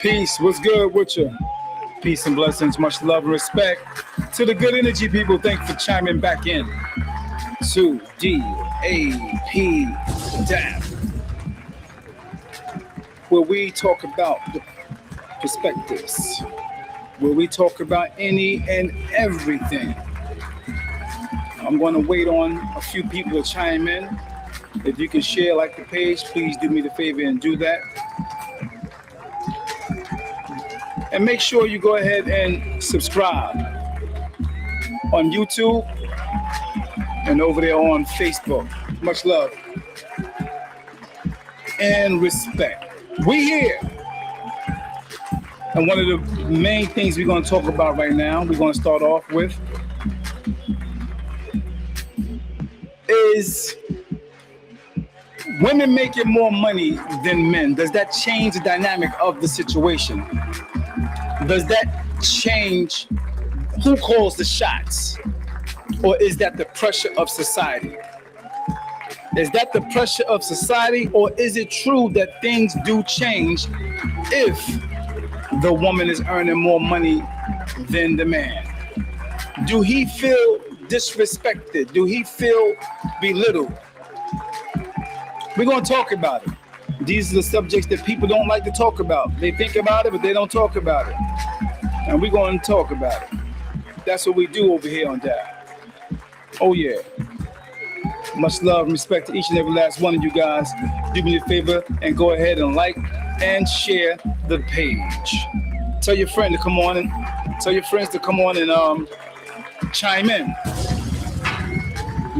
Peace. What's good with you? Peace and blessings. Much love and respect to the good energy people. Thank you for chiming back in to D.A.P. D.A.P, where we talk about the perspectives, where we talk about any and everything. I'm going to wait on a few people to chime in. If you can share, like the page, please do me the favor and do that. And make sure you go ahead and subscribe on YouTube and over there on Facebook. Much love and respect. We here. And one of the main things we're going to talk about right now, we're going to start off with, is women making more money than men. Does that change the dynamic of the situation? Does that change who calls the shots? Or is that the pressure of society? Is that the pressure of society, or is it true that things do change if the woman is earning more money than the man? Do he feel disrespected? Do he feel belittled? We're going to talk about it. These are the subjects that people don't like to talk about. They think about it, but they don't talk about it. And we're going to talk about it. That's what we do over here on D.A.P. Oh, yeah. Much love and respect to each and every last one of you guys. Do me a favor and go ahead and like and share the page. Tell your friend to come on and tell your friends to come on and chime in.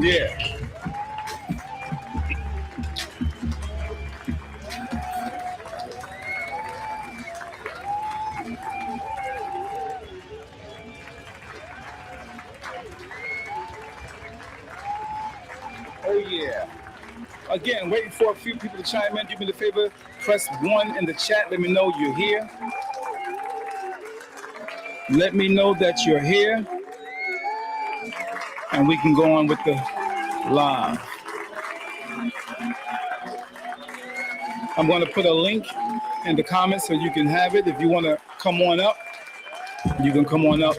Yeah. Oh yeah. Again, waiting for a few people to chime in. Do me the favor, press 1 in the chat. Let me know you're here. Let me know that you're here. And we can go on with the live. I'm going to put a link in the comments so you can have it. If you want to come on up, you can come on up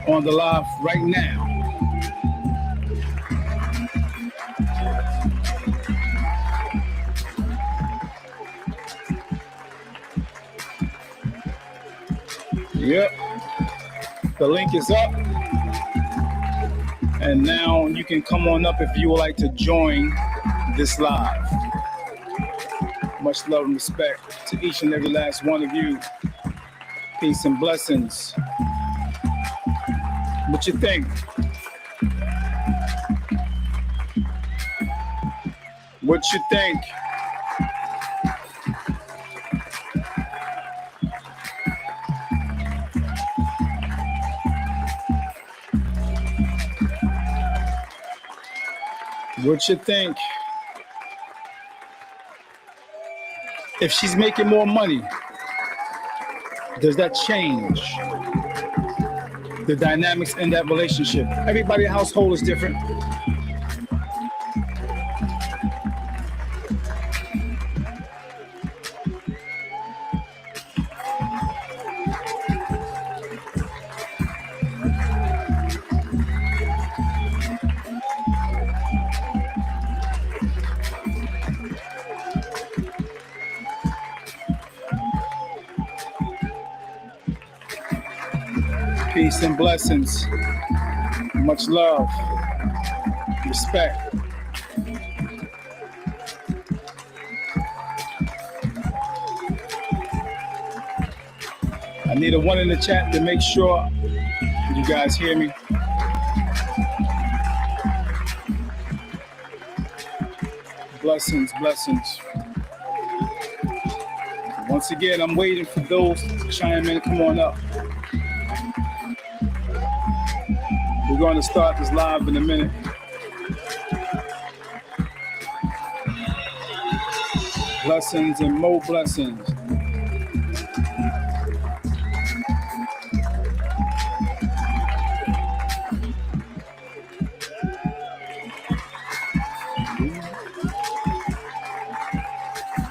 on the live right now. Yep, the link is up, and now you can come on up if you would like to join this live. Much love and respect to each and every last one of you. Peace and blessings. What you think? What you think? What you think? If she's making more money, does that change the dynamics in that relationship? Everybody's household is different. Peace and blessings. Much love. Respect. I need a 1 in the chat to make sure you guys hear me. Blessings, blessings. Once again, I'm waiting for those to chime in. Come on up. We're going to start this live in a minute. Blessings and more blessings.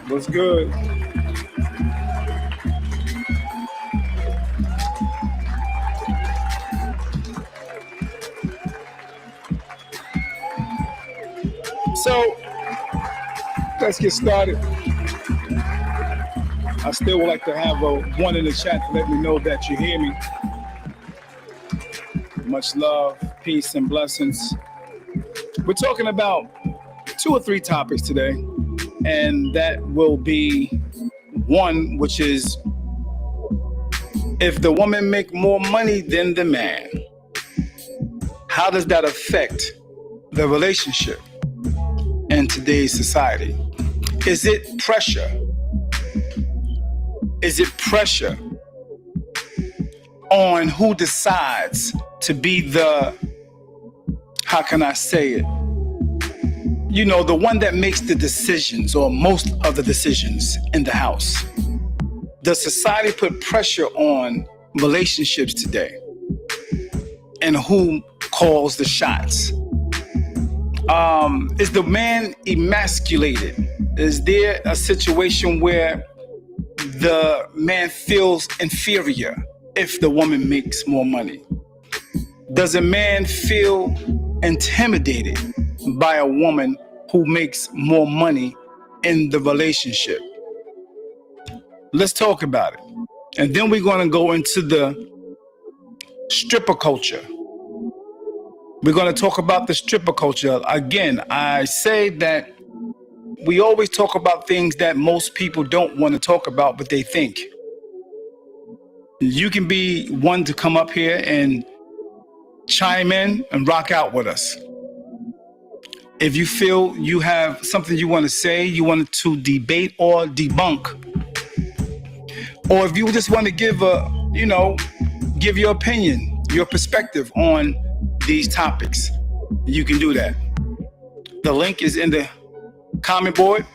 What's good? So let's get started. I still would like to have one in the chat to let me know that you hear me. Much love, peace, and blessings. We're talking about 2 or 3 topics today, and that will be one, which is if the woman make more money than the man, how does that affect the relationship in today's society? Is it pressure? Is it pressure on who decides to be the, how can I say it? You know, the one that makes the decisions or most of the decisions in the house. Does society put pressure on relationships today? And who calls the shots? Is the man emasculated? Is there a situation where the man feels inferior if the woman makes more money? Does a man feel intimidated by a woman who makes more money in the relationship? Let's talk about it. And then we're going to go into the stripper culture. We're going to talk about the stripper culture. Again, I say that we always talk about things that most people don't want to talk about, but they think. You can be one to come up here and chime in and rock out with us. If you feel you have something you want to say, you want to debate or debunk, or if you just want to give give your opinion, your perspective on these topics, you can do that. The link is in the comment board,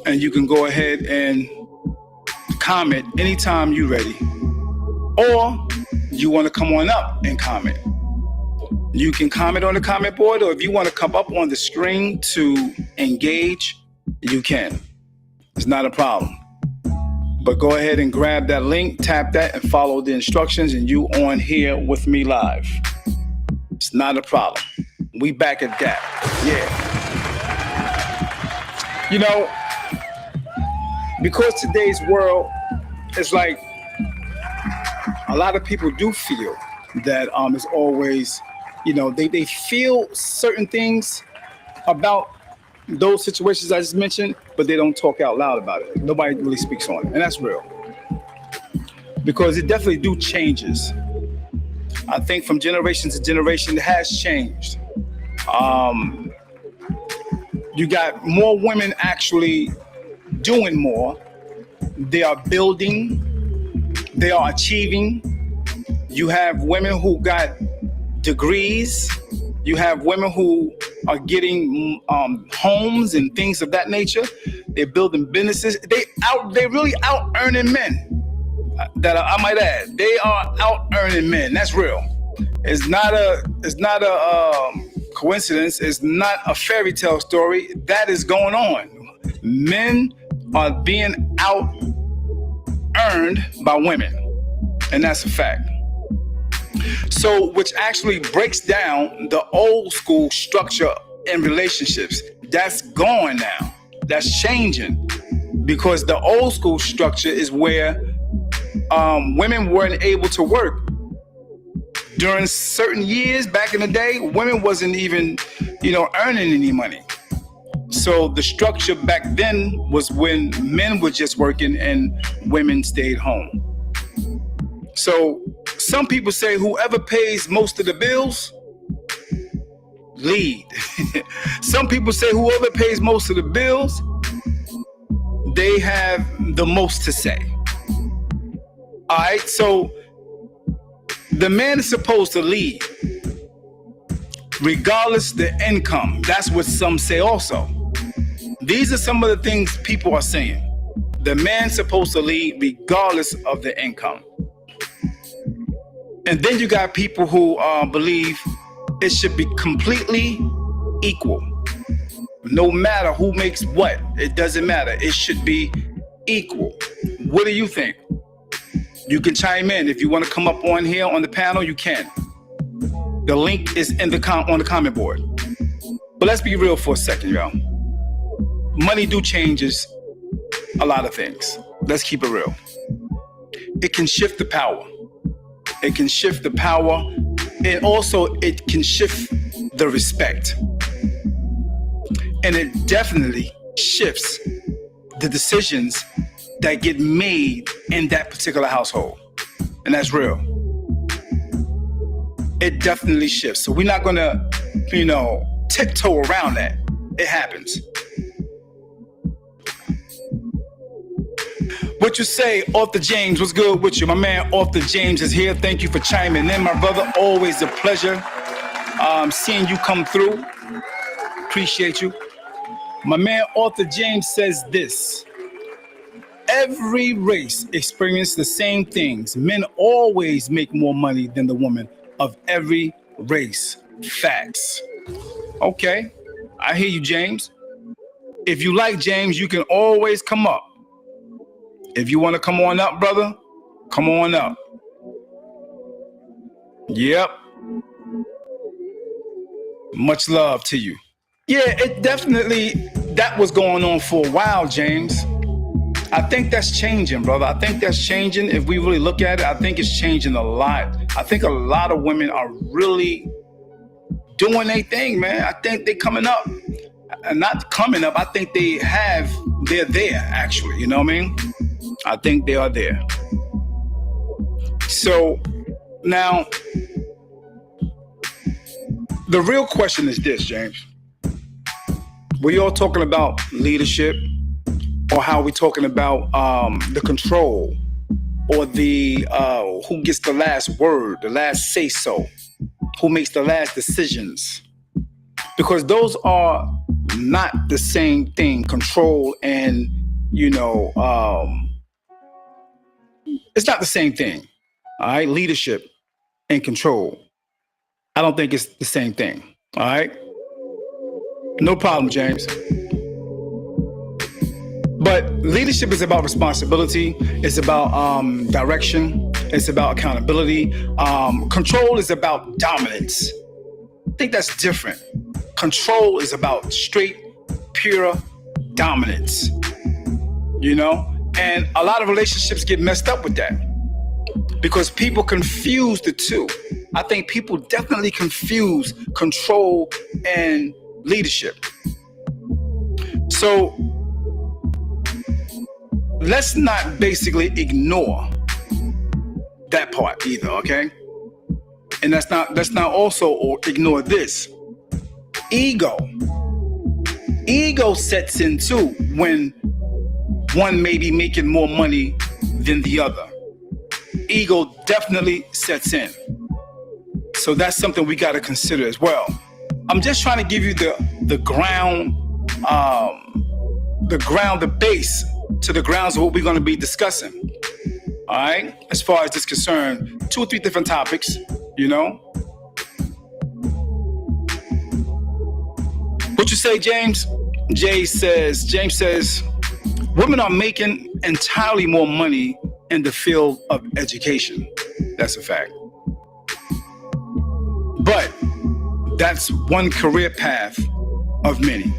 and you can go ahead and comment anytime you're ready. Or you want to come on up and comment. You can comment on the comment board, or if you want to come up on the screen to engage, you can. It's not a problem. But go ahead and grab that link, tap that, and follow the instructions, and you on here with me live. It's not a problem. We back at that. Yeah. You know, because today's world is like, a lot of people do feel that it's always, they feel certain things about those situations I just mentioned, but they don't talk out loud about it. Nobody really speaks on it, and that's real. Because it definitely do changes. I think from generation to generation, it has changed. You got more women actually doing more. They are building. They are achieving. You have women who got degrees. You have women who are getting homes and things of that nature. They're building businesses. They really out earning men. That I might add, they are out earning men. That's real. It's not a coincidence. It's not a fairy tale story. That is going on. Men are being out earned by women, and that's a fact. So, which actually breaks down the old school structure in relationships. That's gone now. That's changing, because the old school structure is where women weren't able to work. During certain years back in the day, women wasn't even, earning any money. So the structure back then was when men were just working and women stayed home. So some people say whoever pays most of the bills, lead. Some people say whoever pays most of the bills, they have the most to say. All right, so the man is supposed to lead, regardless the income. That's what some say also. These are some of the things people are saying. The man's supposed to lead regardless of the income. And then you got people who believe it should be completely equal. No matter who makes what, it doesn't matter. It should be equal. What do you think? You can chime in. If you want to come up on here on the panel, you can. The link is in on the comment board. But let's be real for a second, yo. Money do changes a lot of things. Let's keep it real. It can shift the power. It can shift the power, and also it can shift the respect. And it definitely shifts the decisions that get made in that particular household. And that's real. It definitely shifts. So we're not gonna, tiptoe around that. It happens. What you say, Arthur James? What's good with you? My man Arthur James is here. Thank you for chiming in, my brother. Always a pleasure seeing you come through. Appreciate you. My man Arthur James says this: every race experiences the same things. Men always make more money than the woman of every race. Facts. Okay, I hear you, James. If you like James, you can always come up. If you want to come on up, brother, come on up. Yep. Much love to you. Yeah, it definitely, that was going on for a while, James. I think that's changing, brother. I think that's changing. If we really look at it, I think it's changing a lot. I think a lot of women are really doing their thing, man. I think they're coming up. And not coming up, I think they're there, actually. You know what I mean? I think they are there. So now, the real question is this, James. We all talking about leadership, or how we talking about the control, or the who gets the last word, the last say so, who makes the last decisions? Because those are not the same thing. Control and it's not the same thing. All right, leadership and control. I don't think it's the same thing. All right, no problem, James. But leadership is about responsibility. It's about direction. It's about accountability. Control is about dominance. I think that's different. Control is about straight, pure dominance. And a lot of relationships get messed up with that because people confuse the two. I think people definitely confuse control and leadership. So let's not basically ignore that part either, okay? And let's not also ignore this. Ego sets in too when one may be making more money than the other. Ego definitely sets in. So that's something we got to consider as well. I'm just trying to give you the ground, the base to the grounds of what we're going to be discussing. All right? As far as this is concerned, 2 or 3 different topics, What you say, James? James says, women are making entirely more money in the field of education. That's a fact. But that's one career path of many.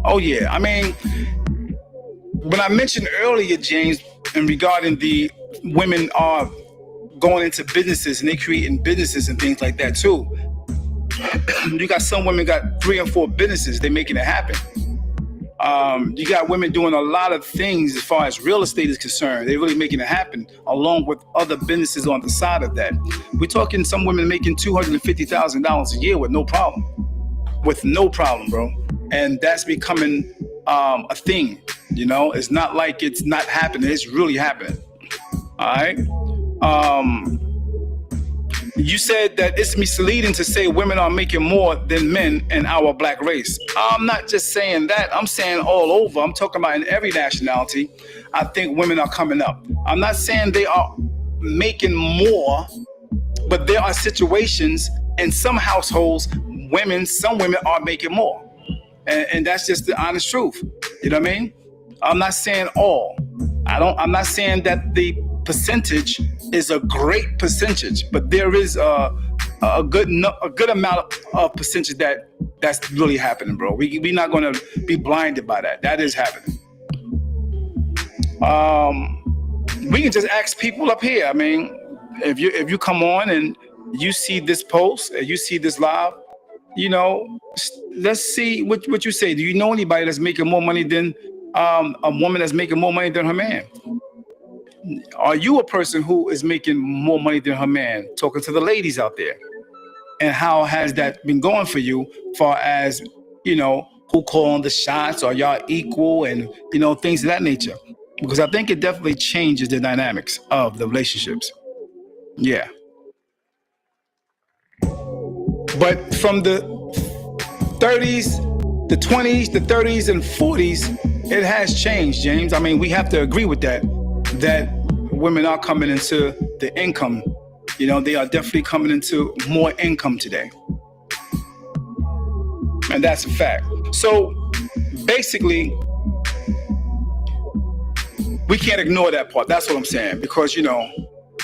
Oh yeah, I mean, when I mentioned earlier, James, and regarding the women are going into businesses and they creating businesses and things like that too. You got some women got 3 or 4 businesses, they're making it happen. You got women doing a lot of things as far as real estate is concerned. They're really making it happen, along with other businesses on the side of that. We're talking some women making $250,000 a year with no problem. With no problem, bro. And that's becoming a thing. It's not like it's not happening. It's really happening. All right. You said that it's misleading to say women are making more than men in our black race. I'm not just saying that. I'm saying all over. I'm talking about in every nationality. I think women are coming up. I'm not saying they are making more, but there are situations in some households, some women are making more. And that's just the honest truth. You know what I mean? I'm not saying all. I'm not saying that the percentage is a great percentage, but there is a good amount of percentage that That's really happening, bro. We're not going to be blinded by that. That is happening. We can just ask people up here. I mean, if you come on and you see this post, you see this live, let's see what you say. Do you know anybody that's making more money than a woman that's making more money than her man? Are you a person who is making more money than her man? Talking to the ladies out there. And how has that been going for you, far as, who calling the shots? Are y'all equal? And, things of that nature. Because I think it definitely changes the dynamics of the relationships. Yeah. But from the 30s, the 20s, the 30s, and 40s, it has changed, James. I mean, we have to agree with that women are coming into the income. They are definitely coming into more income today. And that's a fact. So basically, we can't ignore that part. That's what I'm saying. Because,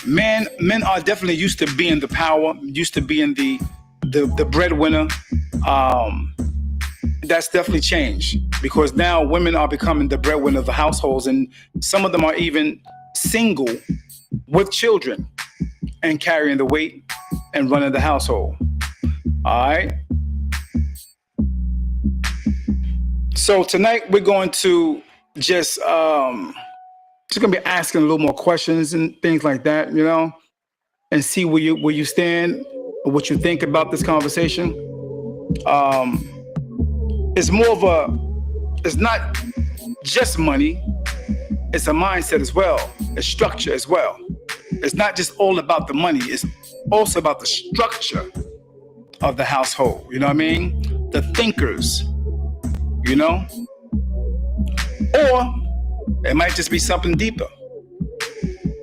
men are definitely used to being the power, used to being the breadwinner. That's definitely changed, because now women are becoming the breadwinner of the households, and some of them are even single with children and carrying the weight and running the household. All right. So tonight we're going to just gonna be asking a little more questions and things like that, and see where you stand, or what you think about this conversation. It's more of it's not just money, it's a mindset as well, a structure as well. It's not just all about the money, it's also about the structure of the household, you know what I mean? The thinkers, Or it might just be something deeper.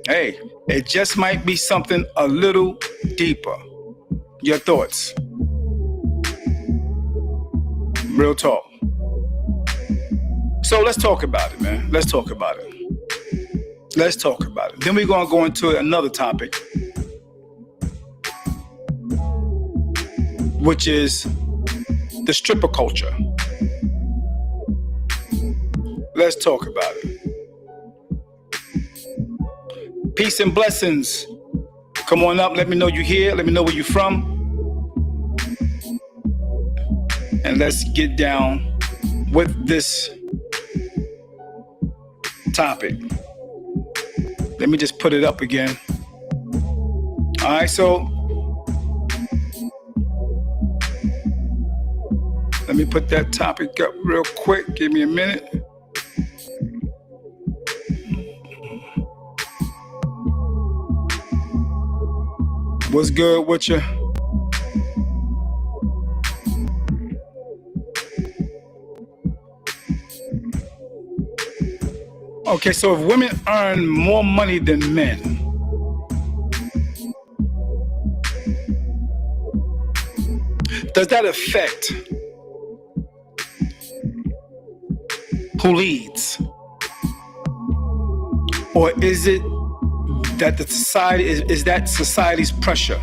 Hey, it just might be something a little deeper. Your thoughts? Real talk. So let's talk about it, man. Let's talk about it. Then we're going to go into another topic, which is the stripper culture. Let's talk about it. Peace and blessings. Come on up. Let me know you're here. Let me know where you're from. And let's get down with this topic. Let me just put it up again. All right, so let me put that topic up real quick. Give me a minute. What's good with you? Okay, so if women earn more money than men, does that affect who leads? Or is it that the society is that society's pressure?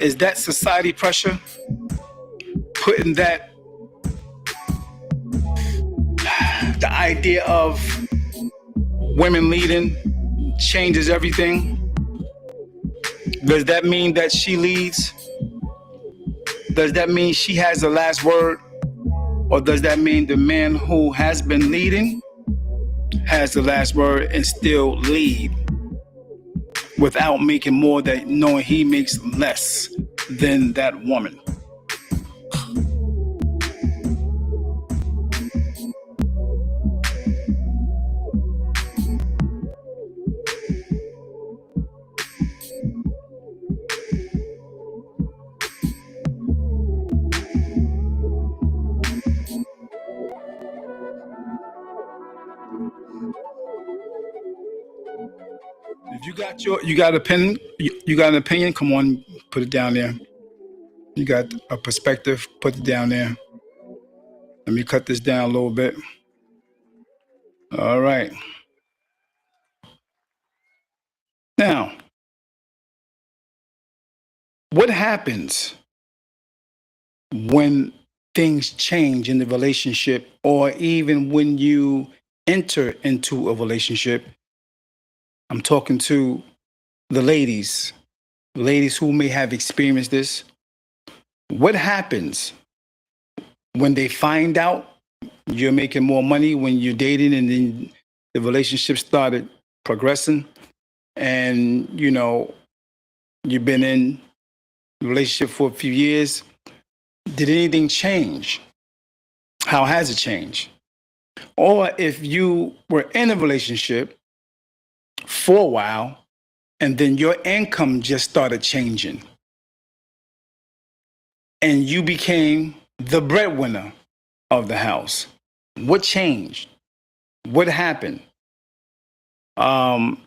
Is that society pressure putting that the idea of women leading changes everything? Does that mean that she leads? Does that mean she has the last word? Or does that mean the man who has been leading has the last word and still lead without making more, that knowing he makes less than that woman? If you got an opinion, come on, put it down there. You got a perspective, put it down there. Let me cut this down a little bit. All right. Now, what happens when things change in the relationship, or even when you enter into a relationship. I'm talking to the ladies who may have experienced this. What happens when they find out you're making more money when you're dating, and then the relationship started progressing, and you've been in a relationship for a few years? Did anything change? How has it changed? Or if you were in a relationship for a while and then your income just started changing and you became the breadwinner of the house, what changed? What happened? Um,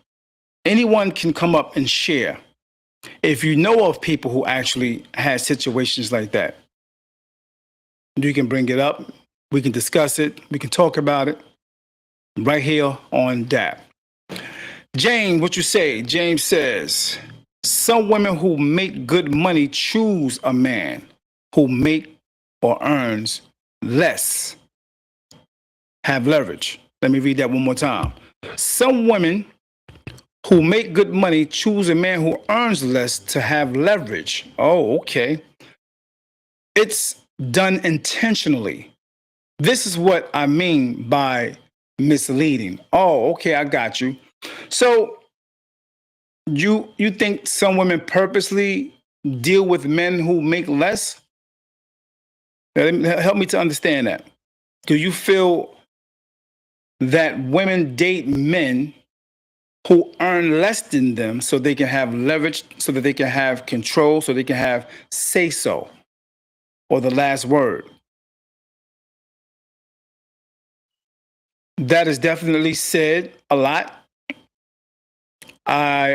Anyone can come up and share. If you know of people who actually had situations like that, you can bring it up. We can discuss it. We can talk about it right here on D.A.P. James, what you say? James says, some women who make good money choose a man who make or earns less, have leverage. Let me read that one more time. Some women who make good money choose a man who earns less to have leverage. Oh, okay. It's done intentionally. This is what I mean by misleading. Oh, okay, I got you. So you think some women purposely deal with men who make less? Help me to understand that. Do you feel that women date men who earn less than them so they can have leverage, so that they can have control, so they can have say so or the last word? That is definitely said a lot. I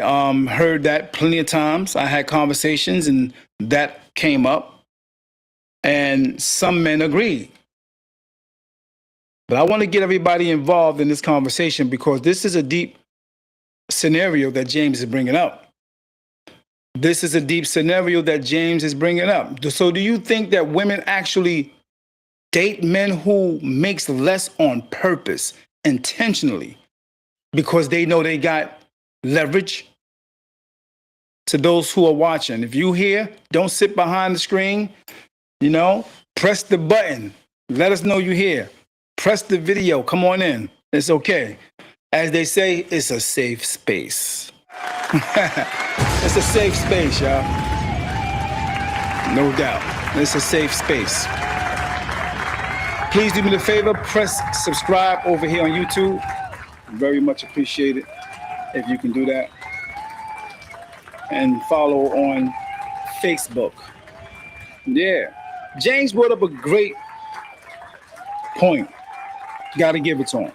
heard that plenty of times. I had conversations and that came up, and some men agreed. But I want to get everybody involved in this conversation because this is a deep scenario that James is bringing up. This is a deep scenario that James is bringing up. So do you think that women actually date men who makes less on purpose, intentionally, because they know they got leverage? To those who are watching, if you here, don't sit behind the screen, press the button. Let us know you here. Press the video. Come on in. It's okay. As they say, it's a safe space. It's a safe space, y'all. No doubt. It's a safe space. Please do me the favor, press subscribe over here on YouTube. Very much appreciated if you can do that. And follow on Facebook. Yeah. James brought up a great point. Got to give it to him.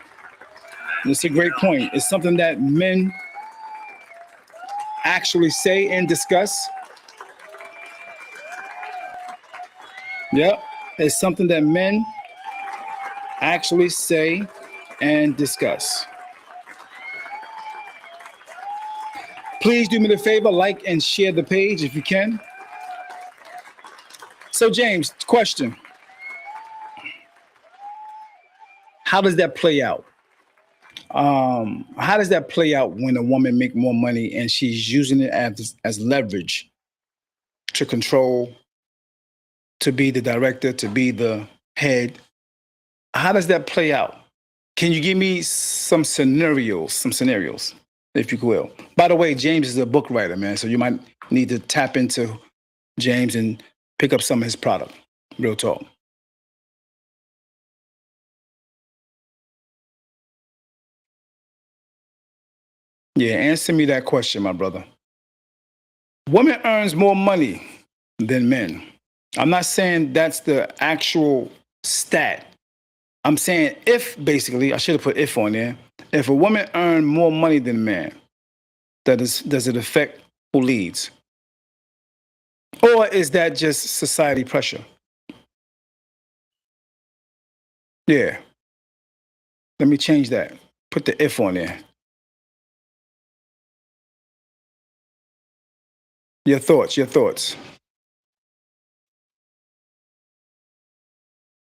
It's a great point. It's something that men actually say and discuss. Yep. It's something that men actually say and discuss. Please do me the favor, like and share the page if you can. So, James, question. How does that play out? How does that play out when a woman make more money and she's using it as leverage to control, to be the director, to be the head? How does that play out? Can you give me some scenarios, if you will? By the way, James is a book writer, man, so you might need to tap into James and pick up some of his product. Real talk. Yeah, answer me that question, my brother. Women earns more money than men. I'm not saying that's the actual stat. I'm saying if, basically, I should have put if on there. If a woman earns more money than a man, does it affect who leads? Or is that just society pressure? Yeah. Let me change that. Put the if on there. Your thoughts.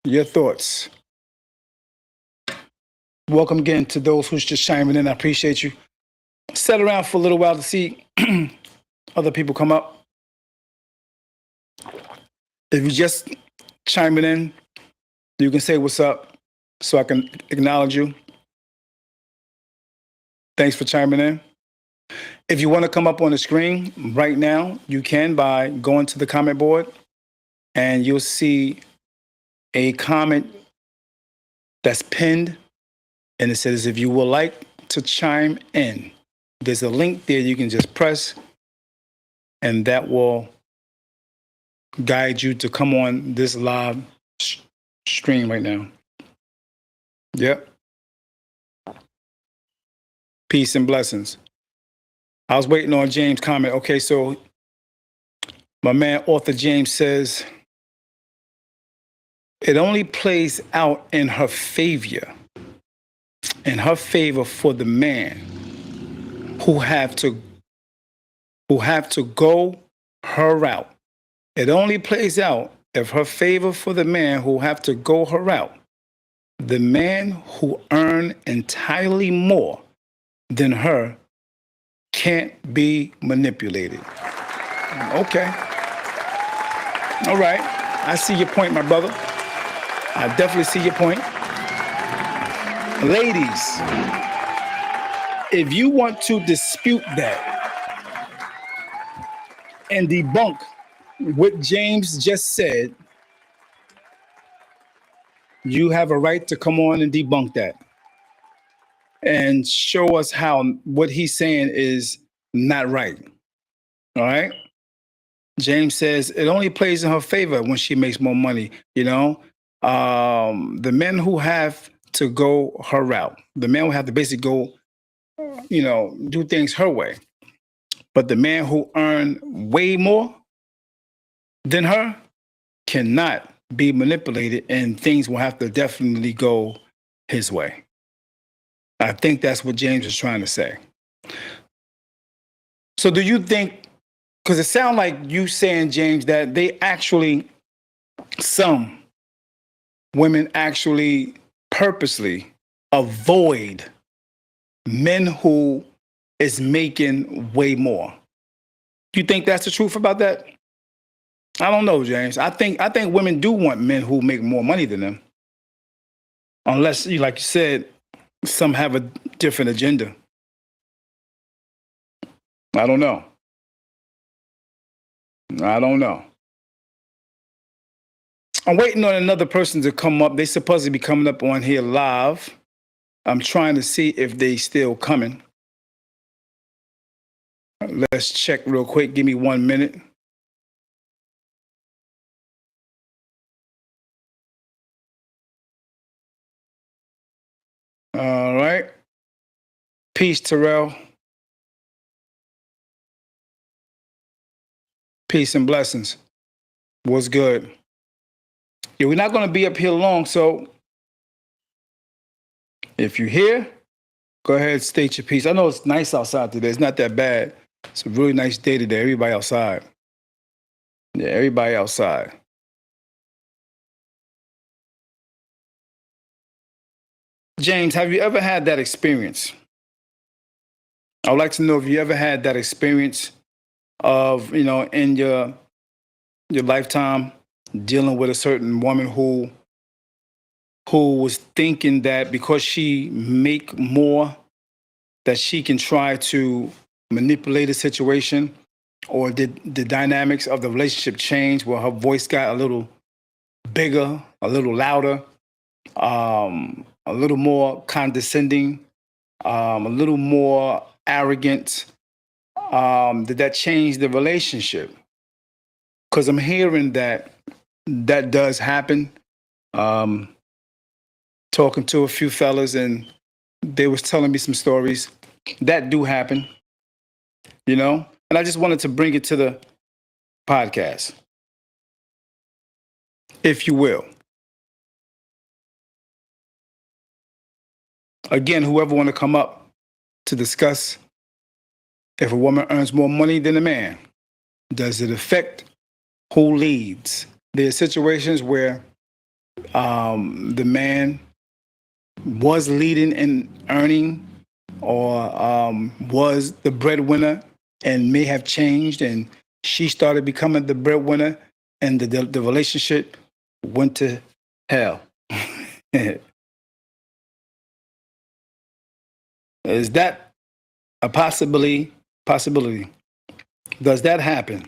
Your thoughts. Welcome again to those who's just chiming in. I appreciate you. Sit around for a little while to see other people come up. If you just chiming in, you can say what's up so I can acknowledge you. Thanks for chiming in. If you want to come up on the screen right now, you can by going to the comment board and you'll see a comment that's pinned and it says, if you would like to chime in, there's a link there you can just press and that will guide you to come on this live stream right now. Yep. Peace and blessings. I was waiting on James' comment. Okay, so my man, author James says, it only plays out in her favor for the man who have to go her route. It only plays out if her favor for the man who have to go her route. The man who earn entirely more than her can't be manipulated. Okay. All right. I see your point, my brother. I definitely see your point. Ladies, if you want to dispute that and debunk what James just said, you have a right to come on and debunk that and show us how what he's saying is not right. All right? James says it only plays in her favor when she makes more money, you know? The men who have to go her route, the men who have to basically go, you know, do things her way. But the man who earn way more than her cannot be manipulated and things will have to definitely go his way. I think that's what James is trying to say. So do you think, because it sounds like you saying, James, that they actually, some women actually purposely avoid men who is making way more. Do you think that's the truth about that? I don't know, James. I think women do want men who make more money than them. Unless, like you said, some have a different agenda. I don't know. I'm waiting on another person to come up. They supposed to be coming up on here live. I'm trying to see if they still coming. Let's check real quick. Give me 1 minute. All right. Peace, Terrell. Peace and blessings. What's good? Yeah, we're not going to be up here long, so if you're here, go ahead and state your piece. I know it's nice outside today. It's not that bad. It's a really nice day today. Everybody outside. Yeah, everybody outside. James, have you ever had that experience? I would like to know if you ever had that experience of, you know, in your lifetime dealing with a certain woman who was thinking that because she make more that she can try to manipulate a situation, or did the dynamics of the relationship change where her voice got a little bigger, a little louder, a little more condescending, a little more arrogant? Did that change the relationship? Because I'm hearing that does happen. Talking to a few fellas and they was telling me some stories that do happen, you know? And I just wanted to bring it to the podcast, if you will. Again, whoever want to come up to discuss if a woman earns more money than a man, does it affect who leads? There are situations where the man was leading and earning, or was the breadwinner and may have changed, and she started becoming the breadwinner, and the relationship went to hell. Is that a possibility? Possibility. Does that happen?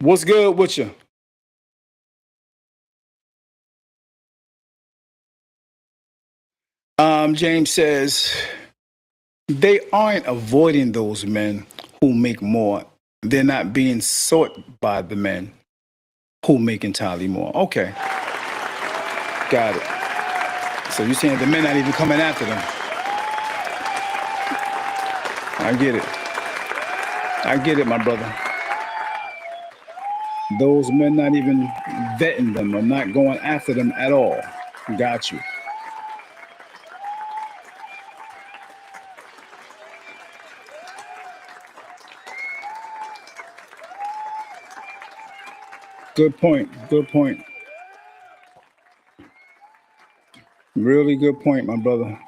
What's good with you? James says they aren't avoiding those men who make more. They're not being sought by the men who make entirely more. Okay, got it. So you're saying the men not even coming after them? I get it. I get it, my brother. Those men not even vetting them or not going after them at all. Got you. Good point. Good point. Really good point, my brother.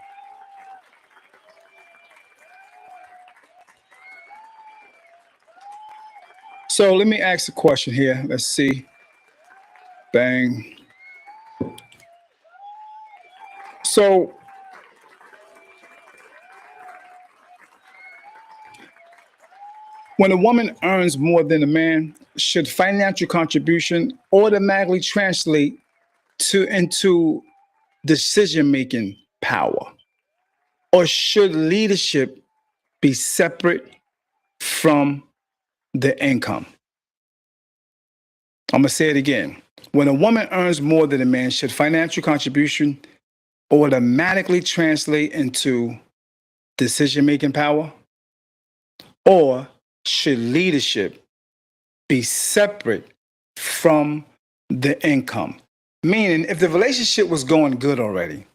So let me ask a question here. Let's see. Bang. So when a woman earns more than a man, should financial contribution automatically translate to into decision making power? Or should leadership be separate from the income? I'm gonna say it again. When a woman earns more than a man, should financial contribution automatically translate into decision making power? Or should leadership be separate from the income? Meaning, if the relationship was going good already,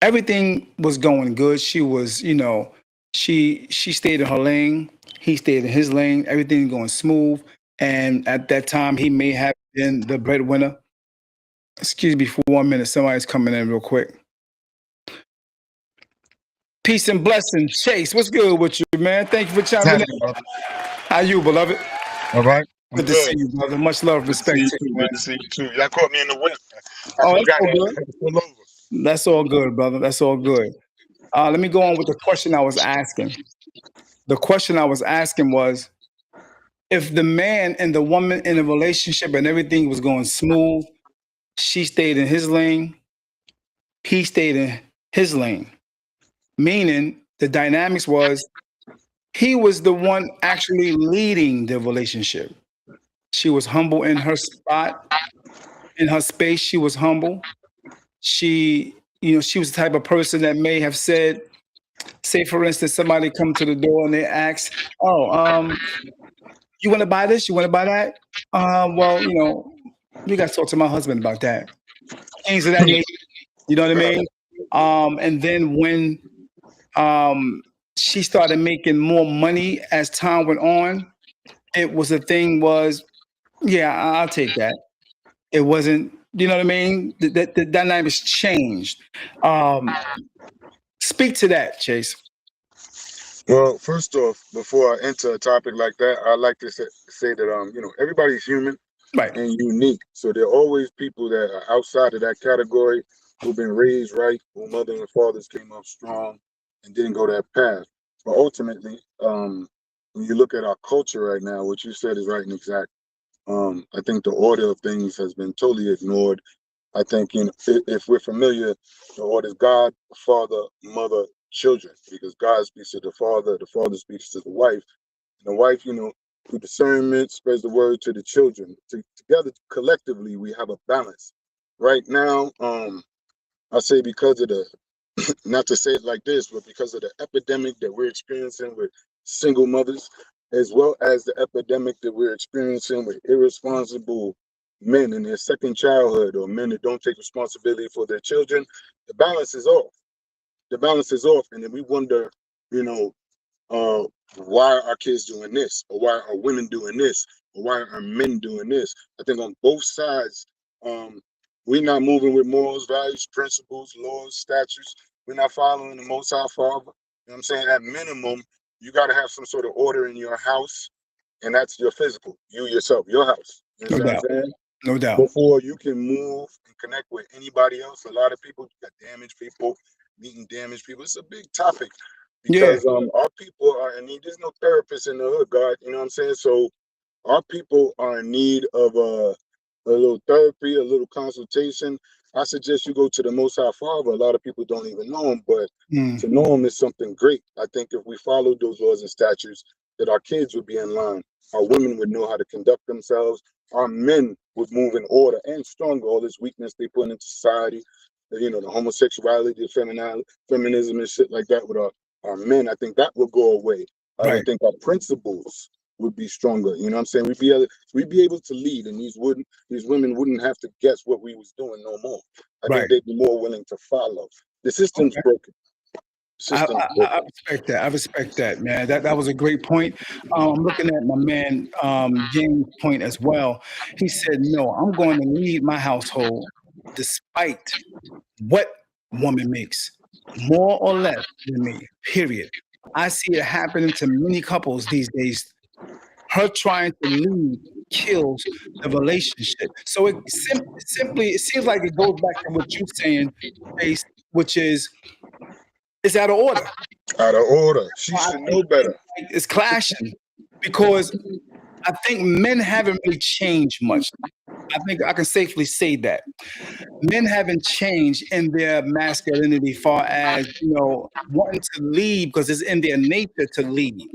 everything was going good. She was, she stayed in her lane. He stayed in his lane. Everything going smooth. And at that time, he may have been the breadwinner. Excuse me for 1 minute. Somebody's coming in real quick. Peace and blessing, Chase. What's good with you, man? Thank you for What's chiming in. happening, brother? How you, beloved? All right. I'm Good to see good. you, brother. Much love, Good to see respect you to too. you, man. Good to see you too. Y'all caught me in the whip. I Oh, that's forgot all I good. had to pull over. That's all good, brother. That's all good. Let me go on with the question I was asking. The question I was asking was, if the man and the woman in a relationship and everything was going smooth, she stayed in his lane, he stayed in his lane. Meaning the dynamics was he was the one actually leading the relationship. She was humble in her spot, in her space. She was humble. She, she was the type of person that may have said, say for instance, somebody come to the door and they ask, "Oh, you want to buy this? You want to buy that?" Well, we got to talk to my husband about that. Things of that nature. You know what I Right. mean? And then when she started making more money as time went on, it was a thing was, yeah, I'll take that. It wasn't, you know what I mean? The dynamics changed. Um, Speak to that, Chase. Well, first off, before I enter a topic like that, I like to say that everybody's human Right. and unique. So there are always people that are outside of that category who've been raised right, who mother and fathers came up strong and didn't go that path. But ultimately, when you look at our culture right now, what you said is right and exact. I think the order of things has been totally ignored. I think if we're familiar, the order is God, Father, Mother, children, because God speaks to the Father speaks to the wife, and the wife, through discernment, spreads the word to the children. Together, collectively, we have a balance. Right now, I say because of the not to say it like this, but because of the epidemic that we're experiencing with single mothers, as well as the epidemic that we're experiencing with irresponsible men in their second childhood or men that don't take responsibility for their children, the balance is off. The balance is off. And then we wonder, you know, uh, why are kids doing this? Or why are women doing this? Or why are men doing this? I think on both sides, We're not moving with morals, values, principles, laws, statutes. We're not following the Most High Father. You know what I'm saying? At minimum, you got to have some sort of order in your house, and that's your physical, you yourself, your house. You No know what I'm doubt. saying? No doubt. Before you can move and connect with anybody else, a lot of people got damaged people, meeting damaged people. It's a big topic Yeah. because our people are in need. There's no therapist in the hood, God. You know what I'm saying? So our people are in need of a little therapy, a little consultation. I suggest you go to the Most High Father. A lot of people don't even know him, but to know him is something great. I think if we followed those laws and statutes, that our kids would be in line. Our women would know how to conduct themselves. Our men would move in order and stronger. All this weakness they put into society, you know, the homosexuality, the feminism and shit like that with our men, I think that will go away. I Right. would think our principles would be stronger. You know what I'm saying? We'd be able to lead, and these women wouldn't have to guess what we was doing no more. I think Right. they'd be more willing to follow. The system's Okay. broken. The I, system's I, I broken. respect that. I respect that, man. That was a great point. I'm looking at my man James' point as well. He said, "No, I'm going to lead my household despite what woman makes, more or less than me. Period." I see it happening to many couples these days. Her trying to lead kills the relationship. So simply it seems like it goes back to what you're saying, Face, which is it's out of order. Out of order. She I should think know better. it's clashing because I think men haven't really changed much. I think I can safely say that men haven't changed in their masculinity, far as wanting to lead because it's in their nature to lead,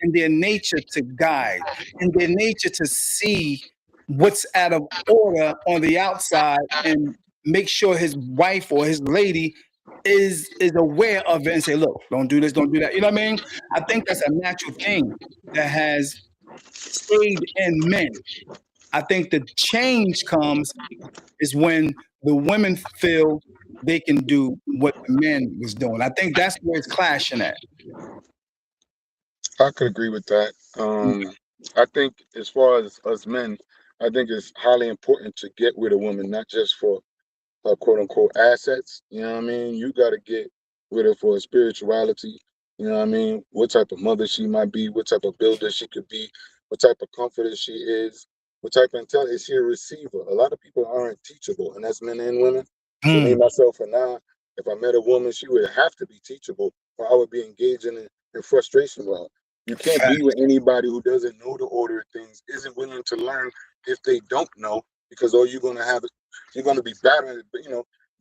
in their nature to guide, in their nature to see what's out of order on the outside and make sure his wife or his lady is aware of it and say, look, don't do this, don't do that. You know what I mean? I think that's a natural thing that has stayed in men. I think the change comes is when the women feel they can do what the men was doing. I think that's where it's clashing at. I could agree with that. I think as far as us men, I think it's highly important to get with a woman, not just for quote unquote assets. You know what I mean? You got to get with her for her spirituality. You know what I mean? What type of mother she might be, what type of builder she could be, what type of comforter she is, what type of intelligence is she a receiver. A lot of people aren't teachable, and that's men and women. So me, Mm, myself, and I, if I met a woman, she would have to be teachable, or I would be engaging in frustration with her. You can't be fact. with anybody who doesn't know the order of things, isn't willing to learn if they don't know, because all you're gonna have you're going to be battering,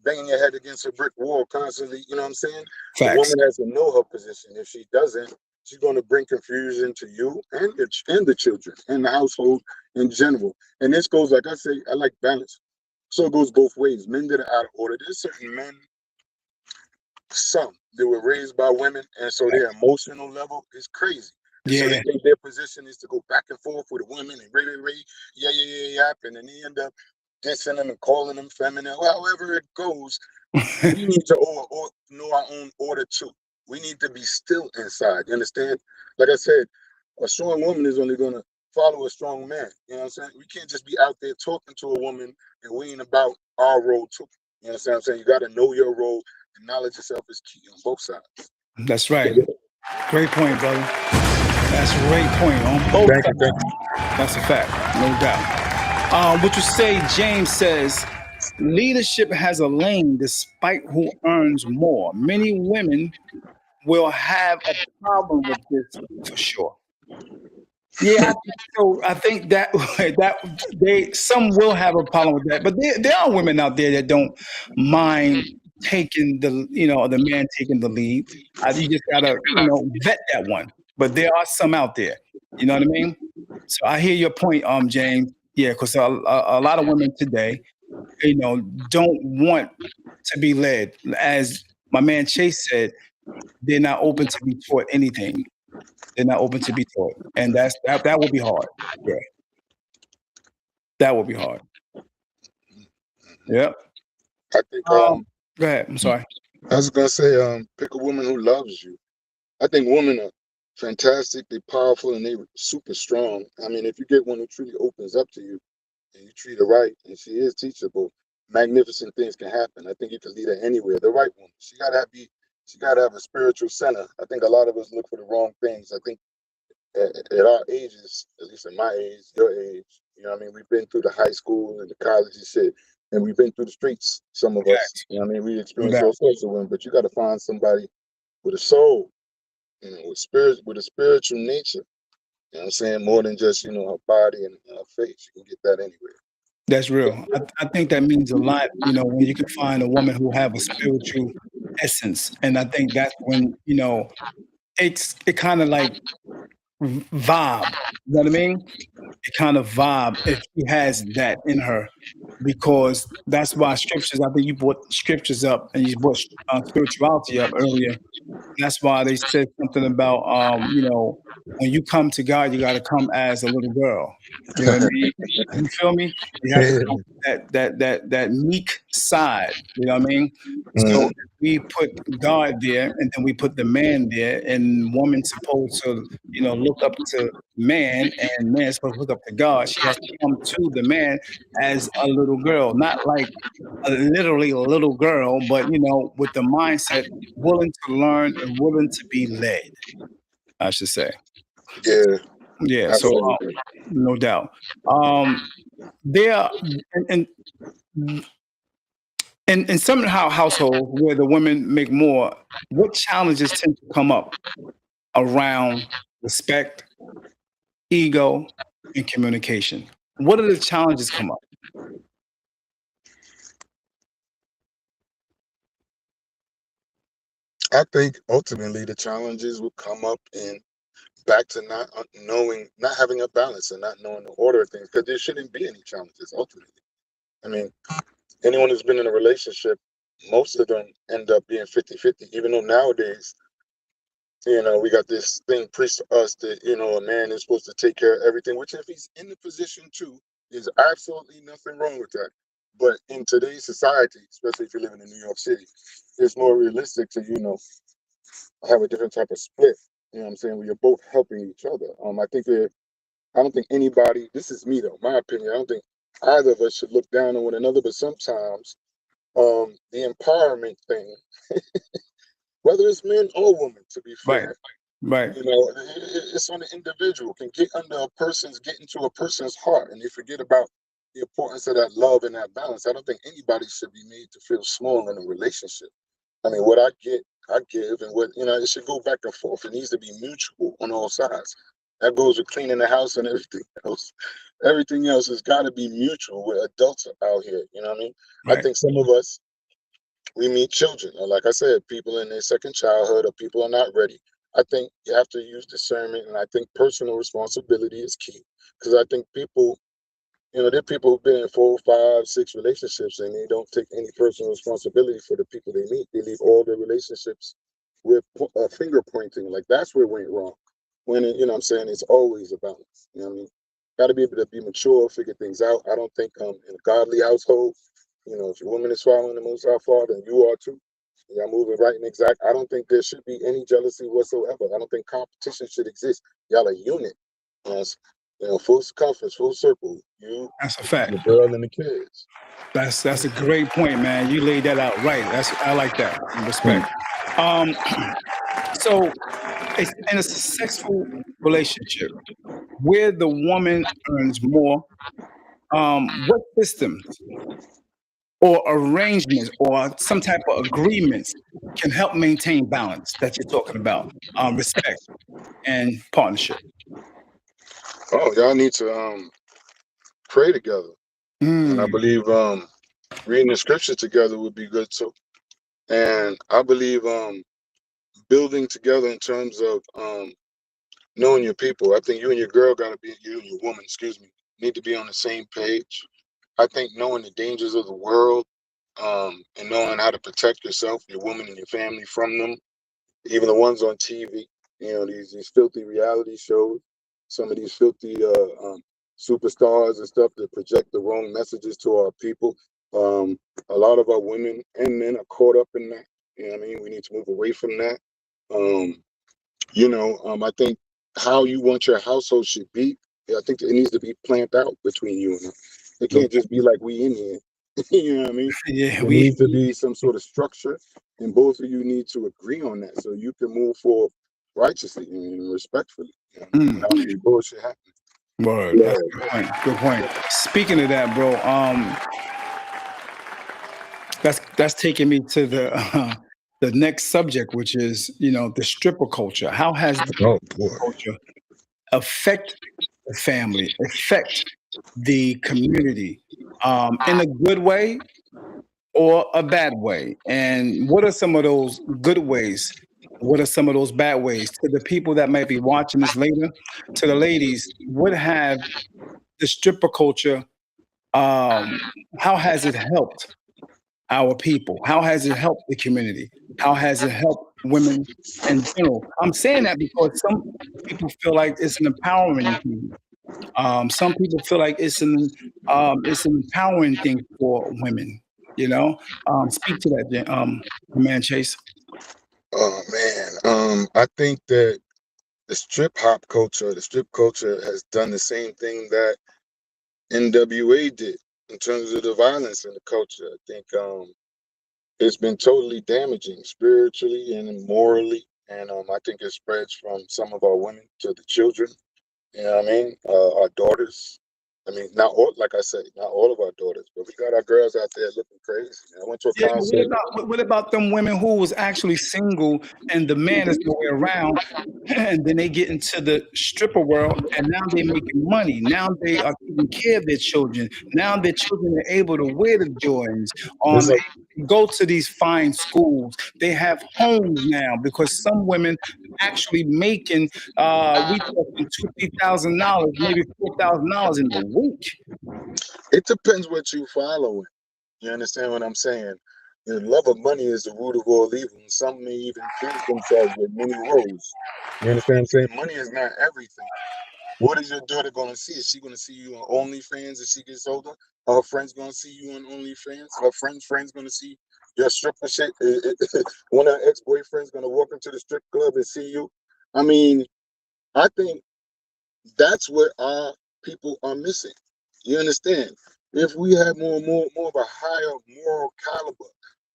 banging your head against a brick wall constantly. You know what I'm saying? The Facts. woman has to know her position. If she doesn't, she's going to bring confusion to you and the children and the household in general. And this goes, like I say, I like balance. So it goes both ways. Men that are out of order. There's certain men, some that were raised by women, and so their emotional level is crazy. And so they Yeah. think their position is to go back and forth with the women and yeah, and then they end up dissing them and calling them feminine. However it goes, we need to know our own order too. We need to be still inside. You understand? Like I said, a strong woman is only going to follow a strong man. You know what I'm saying? We can't just be out there talking to a woman and we ain't about our role too. You know what I'm saying? You got to know your role, and knowledge yourself is key on both sides. That's right. Great point, brother. That's a great point on both Thank you. sides. Thank you. That's a fact, no doubt. What you say, James says, leadership has a lane despite who earns more. Many women will have a problem with this for sure. Yeah, I think so. I think that that they some will have a problem with that, but there are women out there that don't mind taking the man taking the lead. You just gotta vet that one. But there are some out there. You know what I mean? So I hear your point, James. Yeah, because a lot of women today, don't want to be led. As my man Chase said, they're not open to be taught anything. They're not open to be taught, and that will be hard. Yeah, that will be hard. Yep. I think Go ahead. I'm sorry. I was gonna say pick a woman who loves you. I think women are fantastic, they're powerful, and they're super strong. I mean, if you get one who truly opens up to you, and you treat her right, and she is teachable, magnificent things can happen. I think you can lead her anywhere. The right woman. She gotta have a spiritual center. I think a lot of us look for the wrong things. I think at our ages, at least in my age, your age, you know what I mean, we've been through the high school and the college and shit, and we've been through the streets, some of us. Facts. You know what I mean? We No experienced doubt. all sorts of women, but you gotta find somebody with a soul, with spirit, with a spiritual nature. You know what I'm saying? More than just, her body and her face. You can get that anywhere. That's real. I think that means a lot, when you can find a woman who have a spiritual essence. And I think that's when, it kind of like vibe. You know what I mean? It kind of vibe if she has that in her, because that's why scriptures. I think you brought scriptures up and you brought spirituality up earlier. That's why they said something about, when you come to God, you got to come as a little girl. You know what I mean? You feel me? You have to come with that meek side. You know what I mean? So Mhm. if we put God there, and then we put the man there, and woman's supposed to, look up to man, and man's supposed to look up to God. She has to come to the man as a little girl, not like literally a little girl, but with the mindset willing to learn and willing to be led, I should say. Yeah, Yeah, so absolutely. no doubt. Um, there and in some households where the women make more, what challenges tend to come up around respect, ego, and communication? What are the challenges come up? I think ultimately the challenges will come up in back to not knowing, not having a balance and not knowing the order of things, because there shouldn't be any challenges ultimately. I mean, anyone who's been in a relationship, most of them end up being 50-50, even though nowadays, we got this thing preached to us that, a man is supposed to take care of everything, which if he's in the position to, there's absolutely nothing wrong with that. But in today's society, especially if you're living in New York City, it's more realistic to, have a different type of split. You know what I'm saying? Where you're both helping each other. I don't think anybody, this is me though, my opinion, I don't think either of us should look down on one another, but sometimes the empowerment thing, whether it's men or women, to be Right, fair, right, it's on the individual, can get into a person's heart, and they forget about the importance of that love and that balance. I don't think anybody should be made to feel small in a relationship. I mean, what I get, I give, and it should go back and forth. It needs to be mutual on all sides. That goes with cleaning the house and everything else. Everything else has got to be mutual. We're adults out here, you know what I mean? I right. think some of us, we meet children. And like I said, people in their second childhood or people are not ready. I think you have to use discernment, and I think personal responsibility is key. Because I think people, there are people who've been in 4, 5, 6 relationships, and they don't take any personal responsibility for the people they meet. They leave all their relationships with finger pointing. Like that's where it went wrong. When what I'm saying, it's always a balance. You know what I mean? Got to be able to be mature, figure things out. I don't think in a godly household, if your woman is following the Most High Father and you are too, y'all moving right and exact. I don't think there should be any jealousy whatsoever. I don't think competition should exist. Y'all a unit. As full circumference, full circle. You, That's a fact. the girl, and the kids. That's a great point, man. You laid that out right. I like that. Hmm. Respect. Um, so it's in a successful relationship where the woman earns more, what systems or arrangements or some type of agreements can help maintain balance that you're talking about, respect and partnership? Oh, y'all need to pray together, and I Mm, believe reading the scripture together would be good too. And I believe building together in terms of knowing your people. I think you and your girl got to be, you and your woman, excuse me, need to be on the same page. I think knowing the dangers of the world, and knowing how to protect yourself, your woman, and your family from them, even the ones on TV, these filthy reality shows, some of these filthy superstars and stuff that project the wrong messages to our people. Um, a lot of our women and men are caught up in that. You know what I mean? We need to move away from that. Um, I think how you want your household should be, I think it needs to be planned out between you and them. It can't just be like we in here. You know what I mean? Yeah, There needs to be some sort of structure, and both of you need to agree on that so you can move forward righteously and respectfully. You know what I mean? Without any bullshit happening. Word. Yeah. That's a good point. Good point. Speaking of that, bro, that's taking me to the next subject, which is the stripper culture. How has the Oh boy. culture affect the family, affect the community, in a good way or a bad way? And what are some of those good ways? What are some of those bad ways? To the people that might be watching this later, to the ladies, what have the stripper culture, how has it helped our people? How has it helped the community? How has it helped women in general? I'm saying that because some people feel like it's an empowerment thing. Some people feel like it's an empowering thing for women. Speak to that, man, Chase. Oh man. I think that the strip culture has done the same thing that NWA did in terms of the violence in the culture. I think it's been totally damaging spiritually and morally, and I think it spreads from some of our women to the children. You know what I mean? Our daughters. I mean, not all, like I said, not all of our daughters, but we got our girls out there looking crazy. I went to a Yeah, but concert. what about them women who was actually single and the man is nowhere around, and then they get into the stripper world, and now they're making money. Now they are taking care of their children. Now their children are able to wear the Jordans, It's like, go to these fine schools. They have homes now because some women actually making we talking $2,000, 3,000, maybe $4,000 in a week. it depends what you following. You understand what I'm saying? The love of money is the root of all evil, and some may even pierce themselves with many woes. You understand what I'm saying? Money is not everything. What is your daughter going to see? Is she going to see you on OnlyFans as she gets older? Are her friends going to see you on OnlyFans? Are her friends going to see your stripper shit? One of her ex-boyfriends going to walk into the strip club and see you? I mean, I think that's what our people are missing. You understand? If we had more of a higher moral caliber,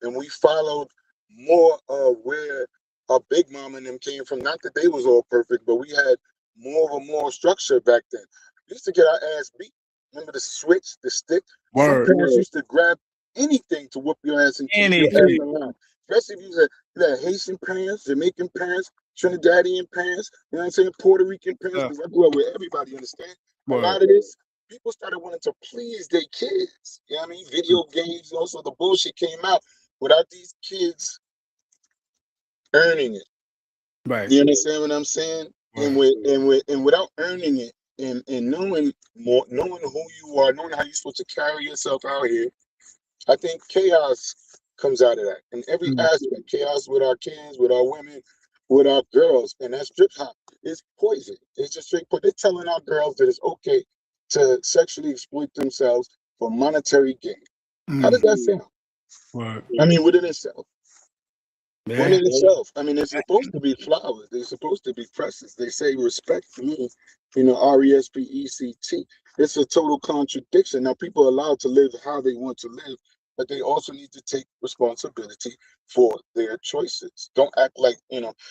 and we followed more of where our big mom and them came from, not that they was all perfect, but we had more of a moral structure back then. We used to get our ass beat. Remember the switch, the stick? Some Word. parents used to grab anything to whoop your ass and keep your ass Anything. in line. Especially if you had Haitian parents, Jamaican parents, Trinidadian parents, you know what I'm saying, Puerto Rican parents, because I grew up with everybody, understand? A Word. lot of this, people started wanting to please their kids. You know what I mean? Video games, also the bullshit came out without these kids earning it. Right. You understand what I'm saying? And without earning it and knowing more, knowing who you are, knowing how you're supposed to carry yourself out here, I think chaos comes out of that in every aspect. Chaos with our kids, with our women, with our girls, and that strip hop is poison. It's just straight poison. They're telling our girls that it's okay to sexually exploit themselves for monetary gain. How does that sound? Word. I mean, within itself. Yeah. Within itself. I mean, they're supposed to be flowers. They're supposed to be precious. They say respect to me, RESPECT. It's a total contradiction. Now, people are allowed to live how they want to live, but they also need to take responsibility for their choices. Don't act like,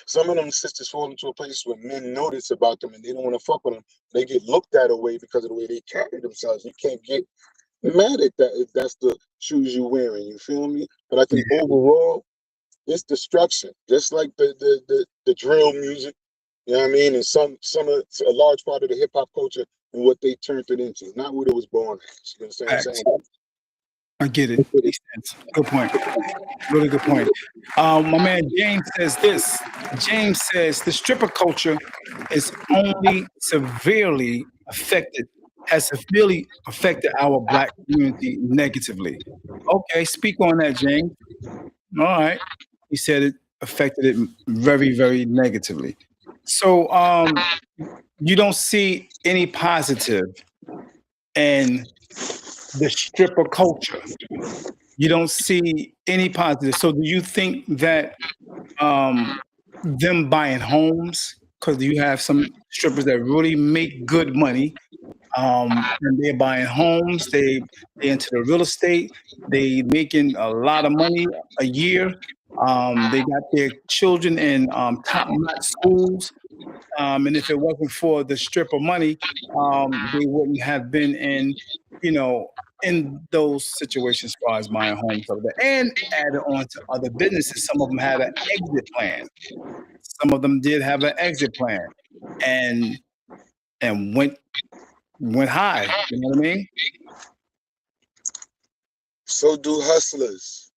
some of them sisters fall into a place where men notice about them and they don't want to fuck with them. They get looked at away because of the way they carry themselves. You can't get mad at that if that's the shoes you're wearing. You feel me? But I think overall, it's destruction, just like the drill music, you know what I mean, and a large part of the hip hop culture and what they turned it into, not what it was born as. You understand what I'm Facts. saying? I get it. Makes sense. Good point. Really good point. My man James says this. James says the stripper culture is only has severely affected our black community negatively. Okay, speak on that, James. All right. He said it affected it very, very negatively. So you don't see any positive in the stripper culture. You don't see any positive. So do you think that them buying homes, because you have some strippers that really make good money, And they're buying homes. They into the real estate. They making a lot of money a year. They got their children in top-notch schools. And if it wasn't for the stripper money, they wouldn't have been in, you know, in those situations as far as buying homes over there. And added on to other businesses, some of them had an exit plan. Some of them did have an exit plan, and went high. You know what I mean? So do hustlers.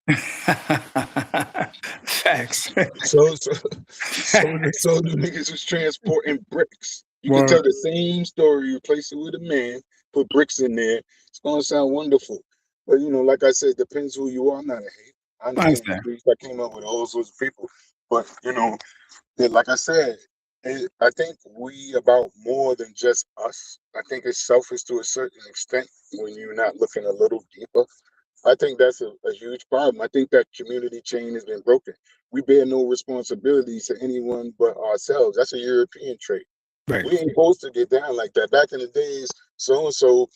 Facts. So the niggas was transporting bricks. You can Word. tell the same story, replace it with a man, put bricks in there. It's gonna sound wonderful. But like I said, depends who you are. I'm not a hate. I I understand the understand. streets. I came up with all sorts of people. But like I said, I think we about more than just us. I think it's selfish to a certain extent when you're not looking a little deeper. I think that's a huge problem. I think that community chain has been broken. We bear no responsibility to anyone but ourselves. That's a European trait. Right. We ain't supposed to get down like that. Back in the days, so and so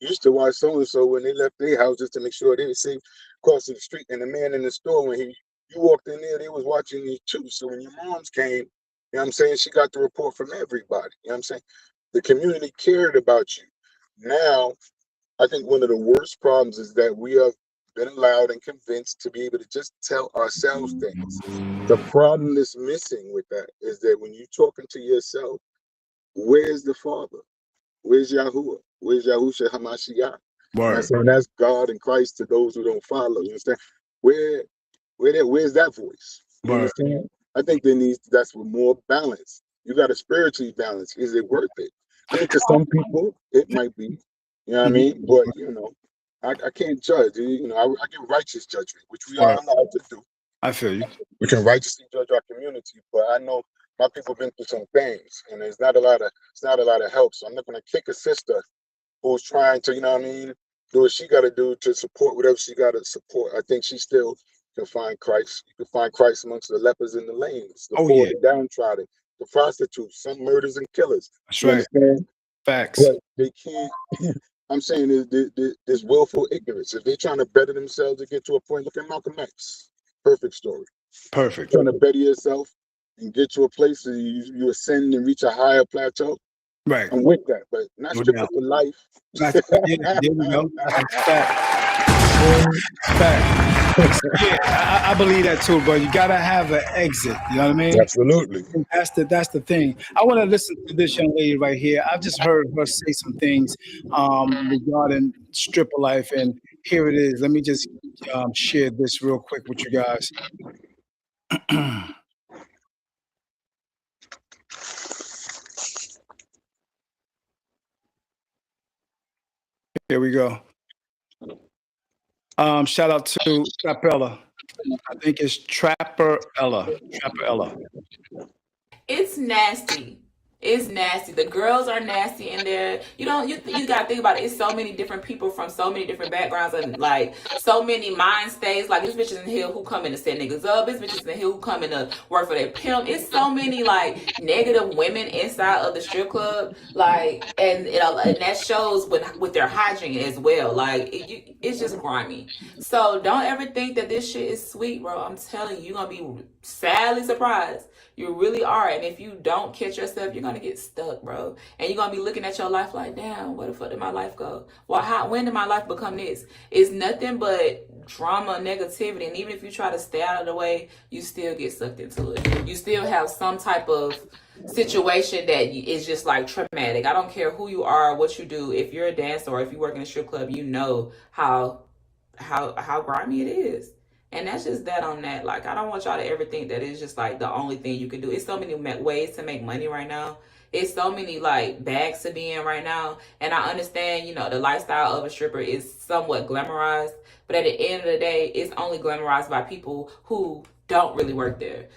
used to watch so and so when they left their houses to make sure they were safe crossing the street. And the man in the store, when you walked in there, they was watching you too. So when your moms came, what I'm saying, she got the report from everybody. What I'm saying? The community cared about you. Now, I think one of the worst problems is that we have been allowed and convinced to be able to just tell ourselves things. The problem that's missing with that is that when you're talking to yourself, where's the Father? Where's Yahuwah? Where's Yahusha Hamashiach? You know what I'm Word. saying? That's God and Christ to those who don't follow. You understand? Where's that voice? You Word. understand? I think that's with more balance. You got to spiritually balance. Is it worth it? I mean, to some people, it might be. You know what I mean? But I can't judge. I give righteous judgment, which we are Word. allowed to do. I feel you. We can righteously judge our community, but I know my people been through some things, and it's not a lot of help. So I'm not gonna kick a sister who's trying to, do what she got to do to support whatever she got to support. I think she still can find Christ. You can find Christ amongst the lepers in the lanes, the poor, the downtrodden, the prostitutes, some murders and killers. That's You right. understand? Facts. But they can't. I'm saying there's willful ignorance. If they're trying to better themselves to get to a point, look at Malcolm X. Perfect story. Perfect. Trying to better yourself and get to a place where you ascend and reach a higher plateau. Right. I'm with that, but not No stripping doubt. for life. There we go. That's fact. Fact. Yeah, I believe that too, but you gotta have an exit. You know what I mean? Absolutely. That's the thing. I want to listen to this young lady right here. I've just heard her say some things regarding stripper life, and here it is. Let me just share this real quick with you guys. Here we go. Shout out to Trapella. I think it's Trapper Ella. Trapper Ella. It's nasty. It's nasty. The girls are nasty in there. You gotta think about it. It's so many different people from so many different backgrounds and like so many mind states. Like, this bitches in here who come in to set niggas up. This bitches in here who come in to work for their pimp. It's so many like negative women inside of the strip club. Like, and that shows with their hygiene as well. Like, it's just grimy. So don't ever think that this shit is sweet, bro. I'm telling you, you're gonna be sadly surprised. You really are. And if you don't catch yourself, you're gonna get stuck, bro. And you're gonna be looking at your life like, damn, where the fuck did my life go? Well, when did my life become this? It's nothing but drama, negativity. And even if you try to stay out of the way, you still get sucked into it. You still have some type of situation that is just like traumatic. I don't care who you are, what you do. If you're a dancer or if you work in a strip club, you know how grimy it is. And that's just that on that. Like, I don't want y'all to ever think that it's just like the only thing you can do. It's so many ways to make money right now. It's so many like bags to be in right now. And I understand, the lifestyle of a stripper is somewhat glamorized. But at the end of the day, it's only glamorized by people who don't really work there.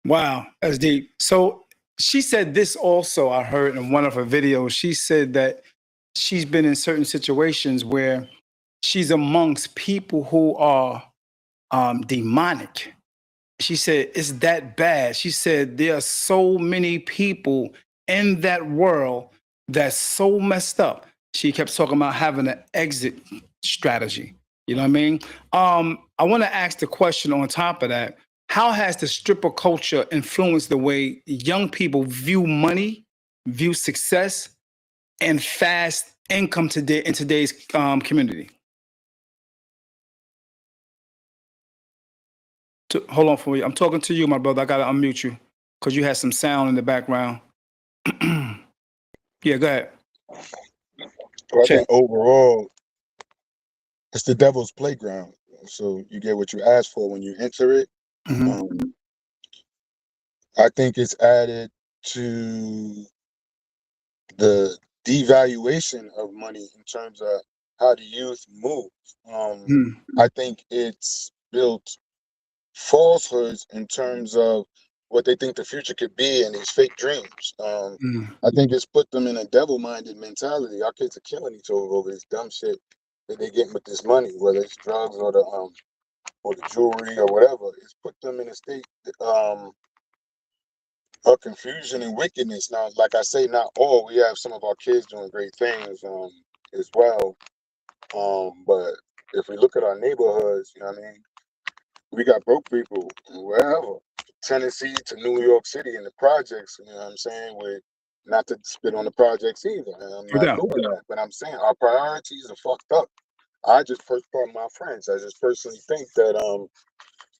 Wow, that's deep. So she said this also, I heard in one of her videos. She said that she's been in certain situations where she's amongst people who are demonic. She said it's that bad. She said there are so many people in that world that's so messed up. She kept talking about having an exit strategy. You know what I mean? I want to ask the question on top of that. How has the stripper culture influenced the way young people view money, view success, and fast income today in today's community? Hold on for you. I'm talking to you, my brother. I gotta unmute you because you had some sound in the background. Yeah, go ahead. Well, I Check. think overall, it's the devil's playground. So you get what you ask for when you enter it. Mhm. I think it's added to the devaluation of money in terms of how the youth move. Mm, I think it's built falsehoods in terms of what they think the future could be and these fake dreams. mm. I think it's put them in a devil-minded mentality. Our kids are killing each other over this dumb shit that they're getting with this money, whether it's drugs or the jewelry or whatever. It's put them in a state of confusion and wickedness. Now, like I say, not all. We have some of our kids doing great things as well. But if we look at our neighborhoods, you know what I mean? We got broke people wherever, Tennessee to New York City in the projects, you know what I'm saying? With not to spit on the projects either. And I'm No not doubt. doing that, but I'm saying our priorities are fucked up. I just first part my friends. I just personally think that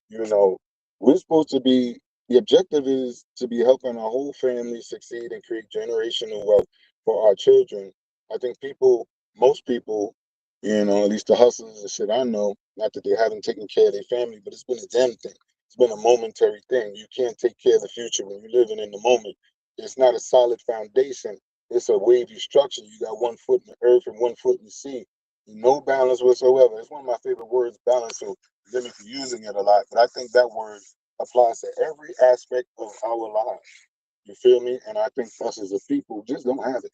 you know, we're supposed to be the objective is to be helping our whole family succeed and create generational wealth for our children. I think most people, at least the hustlers and shit I know, not that they haven't taken care of their family, but it's been a damn thing. It's been a momentary thing. You can't take care of the future when you're living in the moment. It's not a solid foundation. It's a wavy structure. You got one foot in the earth and one foot in the sea. No balance whatsoever. It's one of my favorite words, balance. So forgive me for using it a lot, but I think that word applies to every aspect of our lives. You feel me? And I think us as a people just don't have it.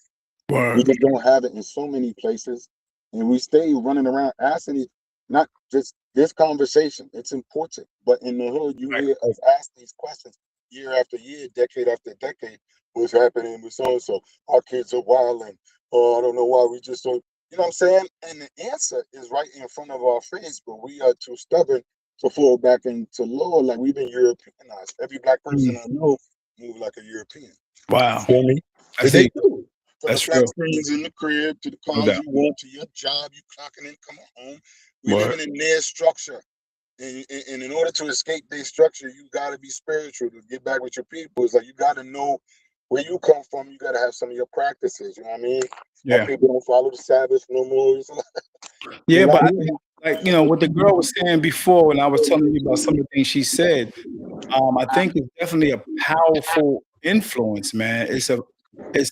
We Word. just don't have it in so many places. And we stay running around asking it, not just this conversation, it's important. But in the hood, you Right. hear us ask these questions year after year, decade after decade. What's happening with so and so? Our kids are wilding. Oh, I don't know why we just don't. You know what I'm saying? And the answer is right in front of our face, but we are too stubborn to fall back into law like we've been Europeanized. Every black person Mm. I know move like a European. You Wow. feel me? That's They it. do. From the That's flat real. screens in the crib to the No cars doubt. you want to your job, you clocking in, coming home. We Word. living in their structure. And in order to escape their structure, you got to be spiritual to get back with your people. It's like you got to know where you come from. You got to have some of your practices. You know what I mean? Our Yeah. people don't follow the Sabbath no more. It's a Yeah, lot but I of think, like, what the girl was saying before when I was telling you about some of the things she said, I think it's definitely a powerful influence, man. It's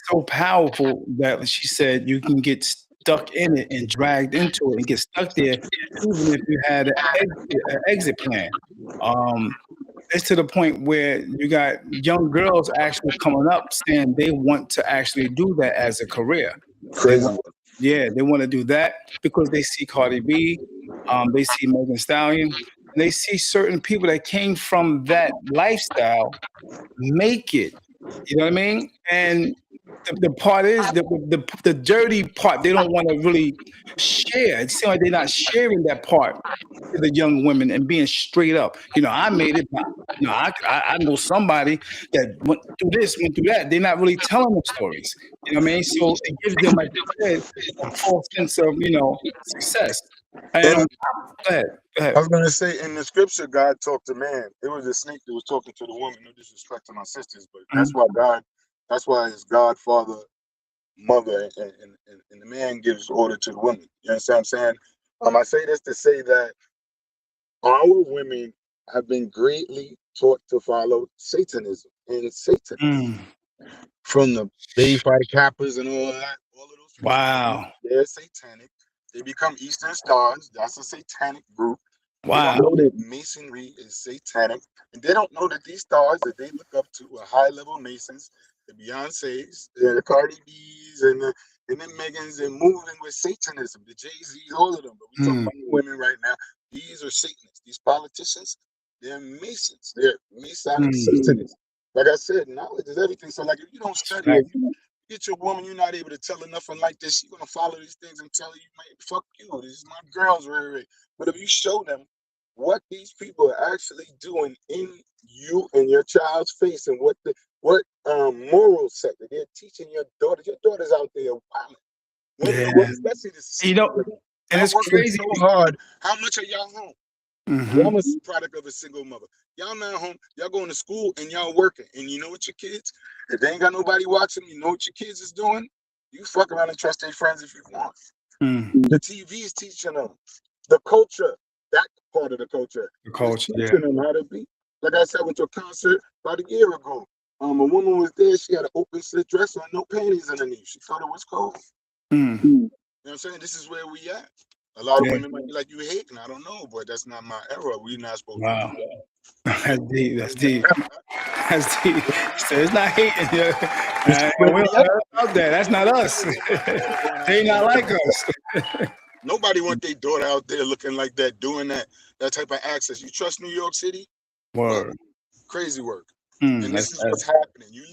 so powerful that she said you can get stuck in it and dragged into it and get stuck there, even if you had an exit plan. Um, it's to the point where you got young girls actually coming up saying they want to actually do that as a career. They crazy. want, yeah, they want to do that because they see Cardi B, they see Megan Stallion, and they see certain people that came from that lifestyle make it. You know what I mean? And the part is the dirty part. They don't want to really share. It seems like they're not sharing that part to the young women and being straight up. I made it. I know somebody that went through this, went through that. They're not really telling them stories. You know what I mean? So it gives them, like you said, a false sense of success. And And go ahead, go I ahead. was gonna say in the scripture, God talked to man. It was a snake that was talking to the woman. No disrespect to my sisters, but Mhm. That's why it's God, Father, Mother, and the man gives order to the woman. You understand what I'm saying? I say this to say that our women have been greatly taught to follow Satanism and Satanists. Mm. From the Bay Fighter Kappas and all of that, all of those religions, Wow, they're satanic. They become Eastern Stars. That's a satanic group. They don't wow. know that Masonry is satanic, and they don't know that these stars that they look up to are high-level Masons, the Beyonces, the Cardi B's, and the Megans, and moving with Satanism, the Jay-Z's, all of them. But we talk Mm. about women right now. These are Satanists. These politicians, they're Masons. They're Masonic Mm. Satanists. Like I said, knowledge is everything. So, like, if you don't That's study, fact. Get your woman, you're not able to tell her nothing like this. She's gonna follow these things and tell you, man, fuck you. This is my girl's right. But if you show them what these people are actually doing in you and your child's face, and what moral set that they're teaching your daughter's out there wilding. Women, Yeah. especially the You single know, women, and y'all it's working crazy. so hard. How much are y'all home? Mm-hmm. I'm a product of a single mother. Y'all not home. Y'all going to school and y'all working. And you know what your kids, if they ain't got nobody watching, you know what your kids is doing? You fuck around and trust their friends if you want. The TV is teaching them the culture, that part of the culture. The It's culture, yeah. teaching them how to be. Like I said, I went to a concert about a year ago. A woman was there. She had an open slit dress on, no panties underneath. She thought it was cold. Mm. You know what I'm saying? This is where we at. A lot of Yeah. women might be like, you hating. I don't know, but that's not my era. We're not supposed Wow. to do That's deep. That's deep. That's deep. So it's not hating. Yeah. This is where We we don't at. know about that. That's not us. They not like us. Nobody want their daughter out there looking like that, doing that type of access. You trust New York City? Word. Crazy work. Mm, And this is what's happening. You're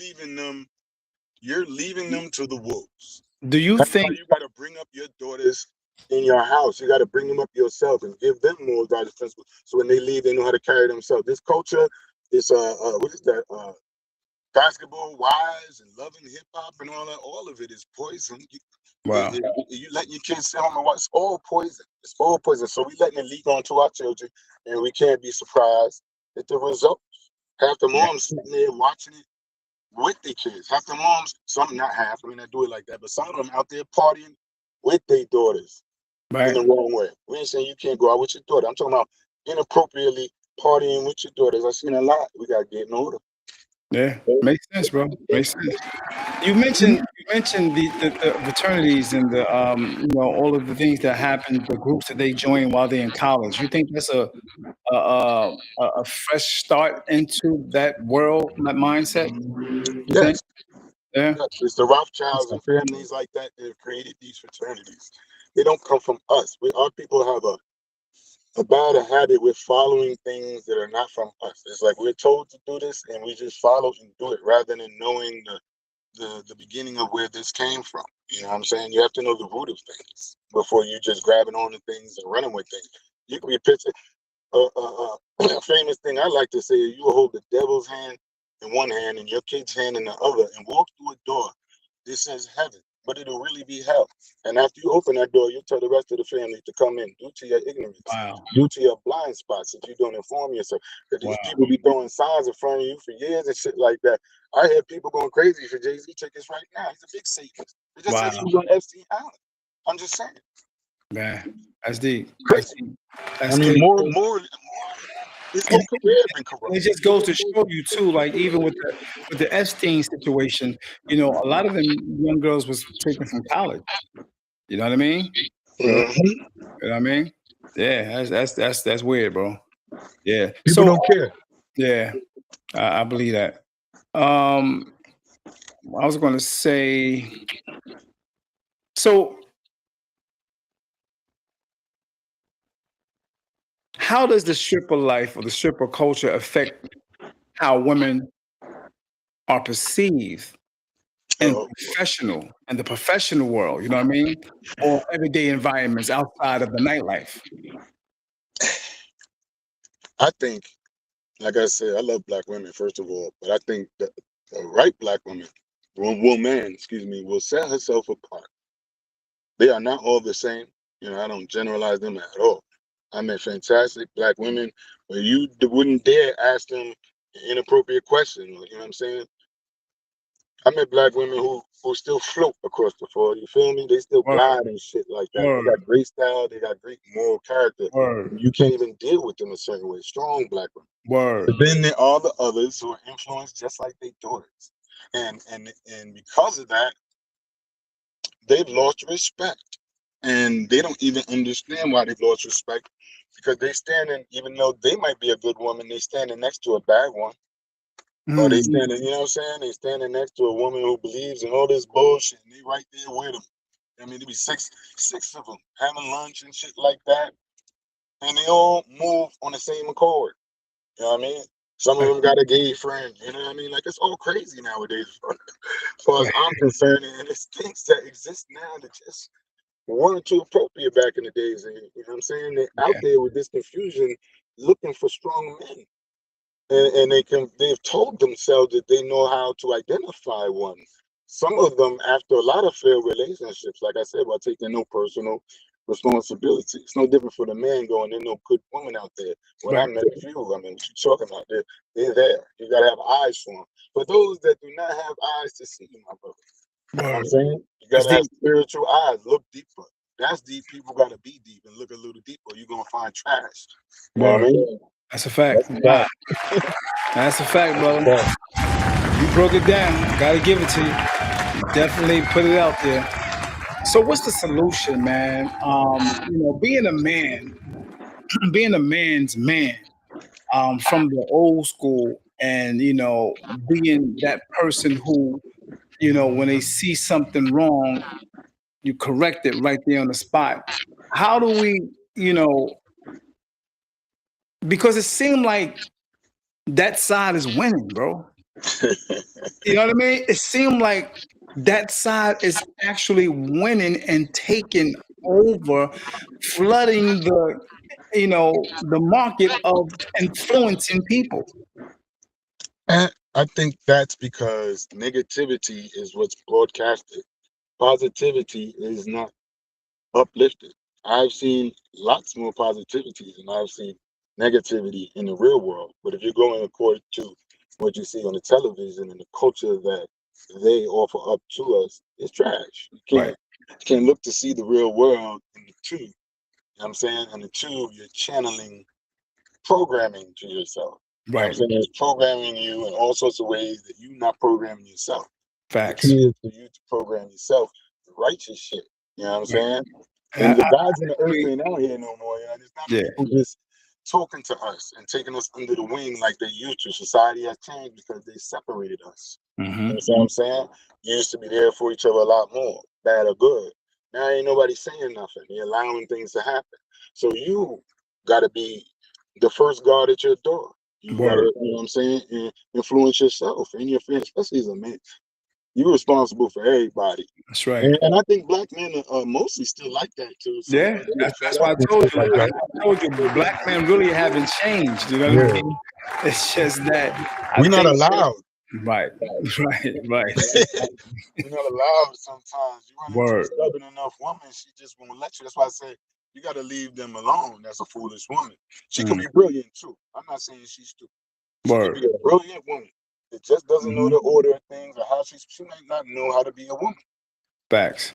leaving them to the wolves. do you That's think why you got to bring up your daughters in your house. You got to bring them up yourself and give them more guidance principles. So when they leave, they know how to carry themselves. This culture is what is that? Basketball wives and loving hip hop and all that. All of it is poison. wow. You let your kids sit home and watch. It's all poison. It's all poison. So we letting it leak onto our children, and we can't be surprised at the results. Half the moms sitting there watching it with their kids. Half the moms, some not half. I mean, I do it like that, but some of them out there partying with their daughters in Right. the wrong way. We ain't saying you can't go out with your daughter. I'm talking about inappropriately partying with your daughters. I've seen a lot. We got to get in order. Yeah. Makes sense, bro. Makes sense. You mentioned the fraternities and the all of the things that happen, the groups that they join while they're in college. You think that's a fresh start into that world, that mindset? You think? Yes. Yeah. Yes, it's the Rothschilds and families like that that have created these fraternities. They don't come from us. Our people have a bad habit with following things that are not from us. It's like we're told to do this and we just follow and do it rather than knowing the beginning of where this came from. You know what I'm saying? You have to know the root of things before you just grabbing on to things and running with things. You can be picturing a famous thing I like to say is you will hold the devil's hand in one hand and your kid's hand in the other and walk through a door. This says heaven, but it'll really be hell. And after you open that door, you'll tell the rest of the family to come in due to your ignorance, Wow. due to your blind spots that you don't inform yourself. Because these people be throwing signs in front of you for years and shit like that. I had people going crazy for Jay-Z tickets right now. He's a big Satanist. They just said he was on Epstein Island. I'm just saying. Man, that's deep. Crazy. That's deep. That's I mean, deep. more. His whole career has been corrupt. It just goes to show you too, like even with the Epstein situation, a lot of them young girls was taken from college. You know what I mean? You know what I mean? Yeah, that's weird, bro. Yeah. People don't care. Yeah, I believe that. I was going to say, so how does the stripper life or the stripper culture affect how women are perceived in the professional world, you know what I mean? Or everyday environments outside of the nightlife? I think, like I said, I love black women, first of all, but I think that the right black woman, will set herself apart. They are not all the same. I don't generalize them at all. I met fantastic black women where you wouldn't dare ask them inappropriate questions. You know what I'm saying? I met black women who still float across the floor. You feel me? They still glide and shit like that. They got great style. They got great moral character. You can't even deal with them a certain way. Strong black women. But then there are the others who are influenced just like their daughters, and because of that, they've lost respect, and they don't even understand why they've lost respect because they standing, even though they might be a good woman, they standing next to a bad one. Or they standing, you know what I'm saying? They standing next to a woman who believes in all this bullshit, and they right there with them. I mean, there be six of them having lunch and shit like that, and they all move on the same accord. You know what I mean? Some of them got a gay friend. You know what I mean? Like, it's all crazy nowadays, as far as I'm concerned. And it's things that exist now that just weren't too appropriate back in the days. And, you know what I'm saying? They're out there with this confusion, looking for strong men. And they've told themselves that they know how to identify one. Some of them, after a lot of failed relationships, like I said, while taking no personal responsibility. It's no different for the man going, there's no good woman out there. When I met a few, I mean, what you talking about? They're there. You gotta have eyes for them. For those that do not have eyes to see, my brother, you know what I'm saying? You gotta have spiritual eyes, look deeper. That's deep. People gotta be deep and look a little deeper. You're gonna find trash. You know what I mean? That's a fact. That's That's a fact, brother. You broke it down. Gotta give it to you. You definitely put it out there. So what's the solution, man? You know, being a man, being a man's man, from the old school, and you know, being that person who, you know, when they see something wrong, you correct it right there on the spot. How do we, you know, because it seemed like that side is winning, bro. You know what I mean? It seemed like that side is actually winning and taking over, flooding the, you know, the market of influencing people. And I think that's because negativity is what's broadcasted. Positivity is not uplifted. I've seen lots more positivity than I've seen negativity in the real world. But if you're going according to what you see on the television and the culture that they offer up to us, it's trash. You can't look to see the real world in the tube. You know what I'm saying? In the tube, you're channeling programming to yourself. You know what I'm saying? It's programming you in all sorts of ways that you're not programming yourself. Facts. The key is for you to program yourself the righteous shit. You know what I'm saying? And the gods in the earth ain't out here no more. You know? There's not people just talking to us and taking us under the wing like they used to. Society has changed because they separated us. You know what I'm saying? You used to be there for each other a lot more, bad or good. Now ain't nobody saying nothing. You're allowing things to happen. So you gotta be the first guard at your door. You gotta, you know what I'm saying, influence yourself and your friends, especially as a man. You're responsible for everybody. That's right. And I think black men are mostly still like that too. So That's why I told you. I told you, black men really haven't changed. You know what I mean? It's just that we're not allowed. Right. We're not allowed sometimes. You run into a stubborn enough woman, she just won't let you. That's why I say you got to leave them alone. That's a foolish woman. She can be brilliant too. I'm not saying she's stupid. She can be a brilliant woman. It just doesn't know the order of things or how she might not know how to be a woman. Facts.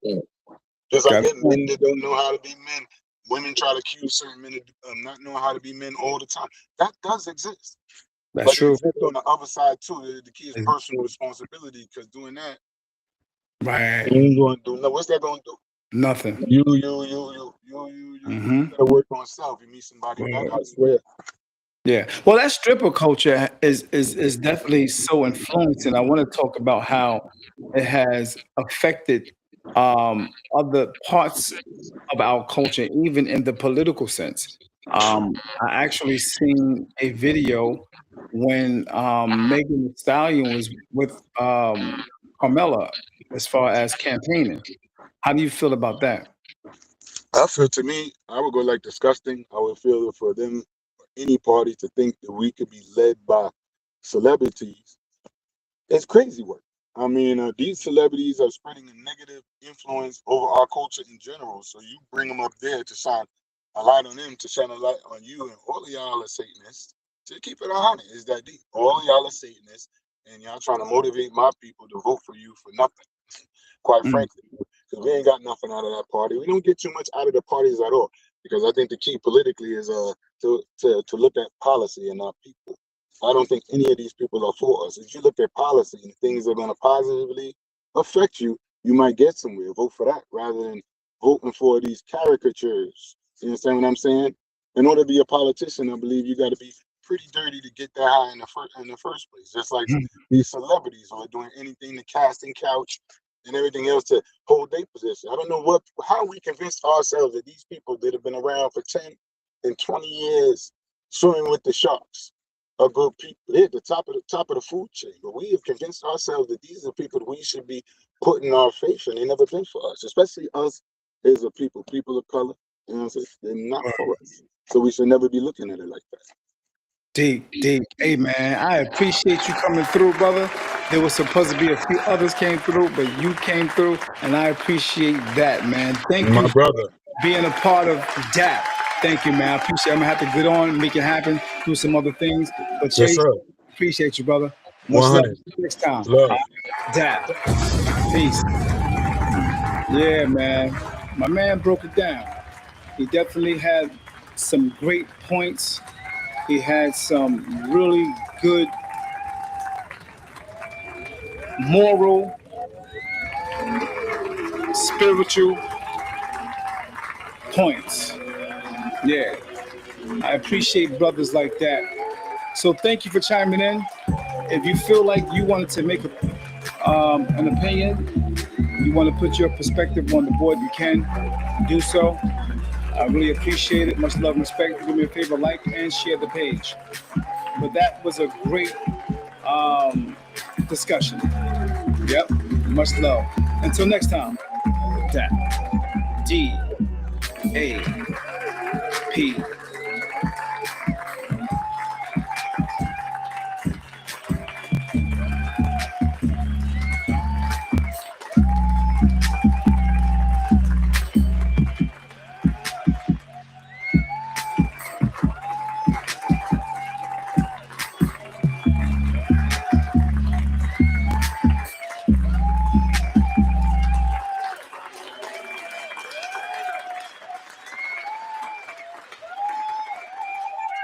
Just like men that don't know how to be men. Women try to accuse certain men of not knowing how to be men all the time. That does exist. That's true. It exists on the other side too. The key is personal responsibility, because doing that, you ain't going to do no. What's that going to do? Nothing. You gotta work on self. You meet somebody better, I swear. Yeah. Well, that stripper culture is definitely so influencing. I want to talk about how it has affected other parts of our culture, even in the political sense. I actually seen a video when Megan Thee Stallion was with Carmella as far as campaigning. How do you feel about that? I feel, to me, I would go like disgusting. I would feel for them, any party, to think that we could be led by celebrities. It's crazy work. I mean, these celebrities are spreading a negative influence over our culture in general. So you bring them up there to shine a light on them, to shine a light on you, and all of y'all are Satanists. To keep it 100, is that deep. All of y'all are Satanists, and y'all trying to motivate my people to vote for you for nothing. Quite frankly, because we ain't got nothing out of that party. We don't get too much out of the parties at all. Because I think the key politically is to look at policy and not people. I don't think any of these people are for us. If you look at policy and things that are going to positively affect you, you might get somewhere. Vote for that rather than voting for these caricatures. You understand what I'm saying? In order to be a politician, I believe you got to be pretty dirty to get that high in the first place. Just like these celebrities who are doing anything to casting couch and everything else to hold their position. I don't know how we convinced ourselves that these people that have been around for 10 and 20 years swimming with the sharks are good people. They're at the top of the food chain. But we have convinced ourselves that these are people that we should be putting our faith in. They never been for us, especially us as a people of color. You know what I'm saying? They're not for us. So we should never be looking at it like that. Deep. Hey, man, I appreciate you coming through, brother. There was supposed to be a few others came through, but you came through, and I appreciate that, man. Thank My you brother. for being a part of D.A.P. Thank you, man. I appreciate it. I'm going to have to get on, make it happen, do some other things. But Yes, Chase, sir. appreciate you, brother. Much 100. love. Next time. Love. D.A.P. Peace. Yeah, man. My man broke it down. He definitely had some great points. He had some really good moral, spiritual points. Yeah, I appreciate brothers like that. So thank you for chiming in. If you feel like you wanted to make an opinion, you want to put your perspective on the board, you can do so. I really appreciate it. Much love and respect. Do me a favor, like and share the page. But that was a great discussion. Yep, much love. Until next time, that D.A.P.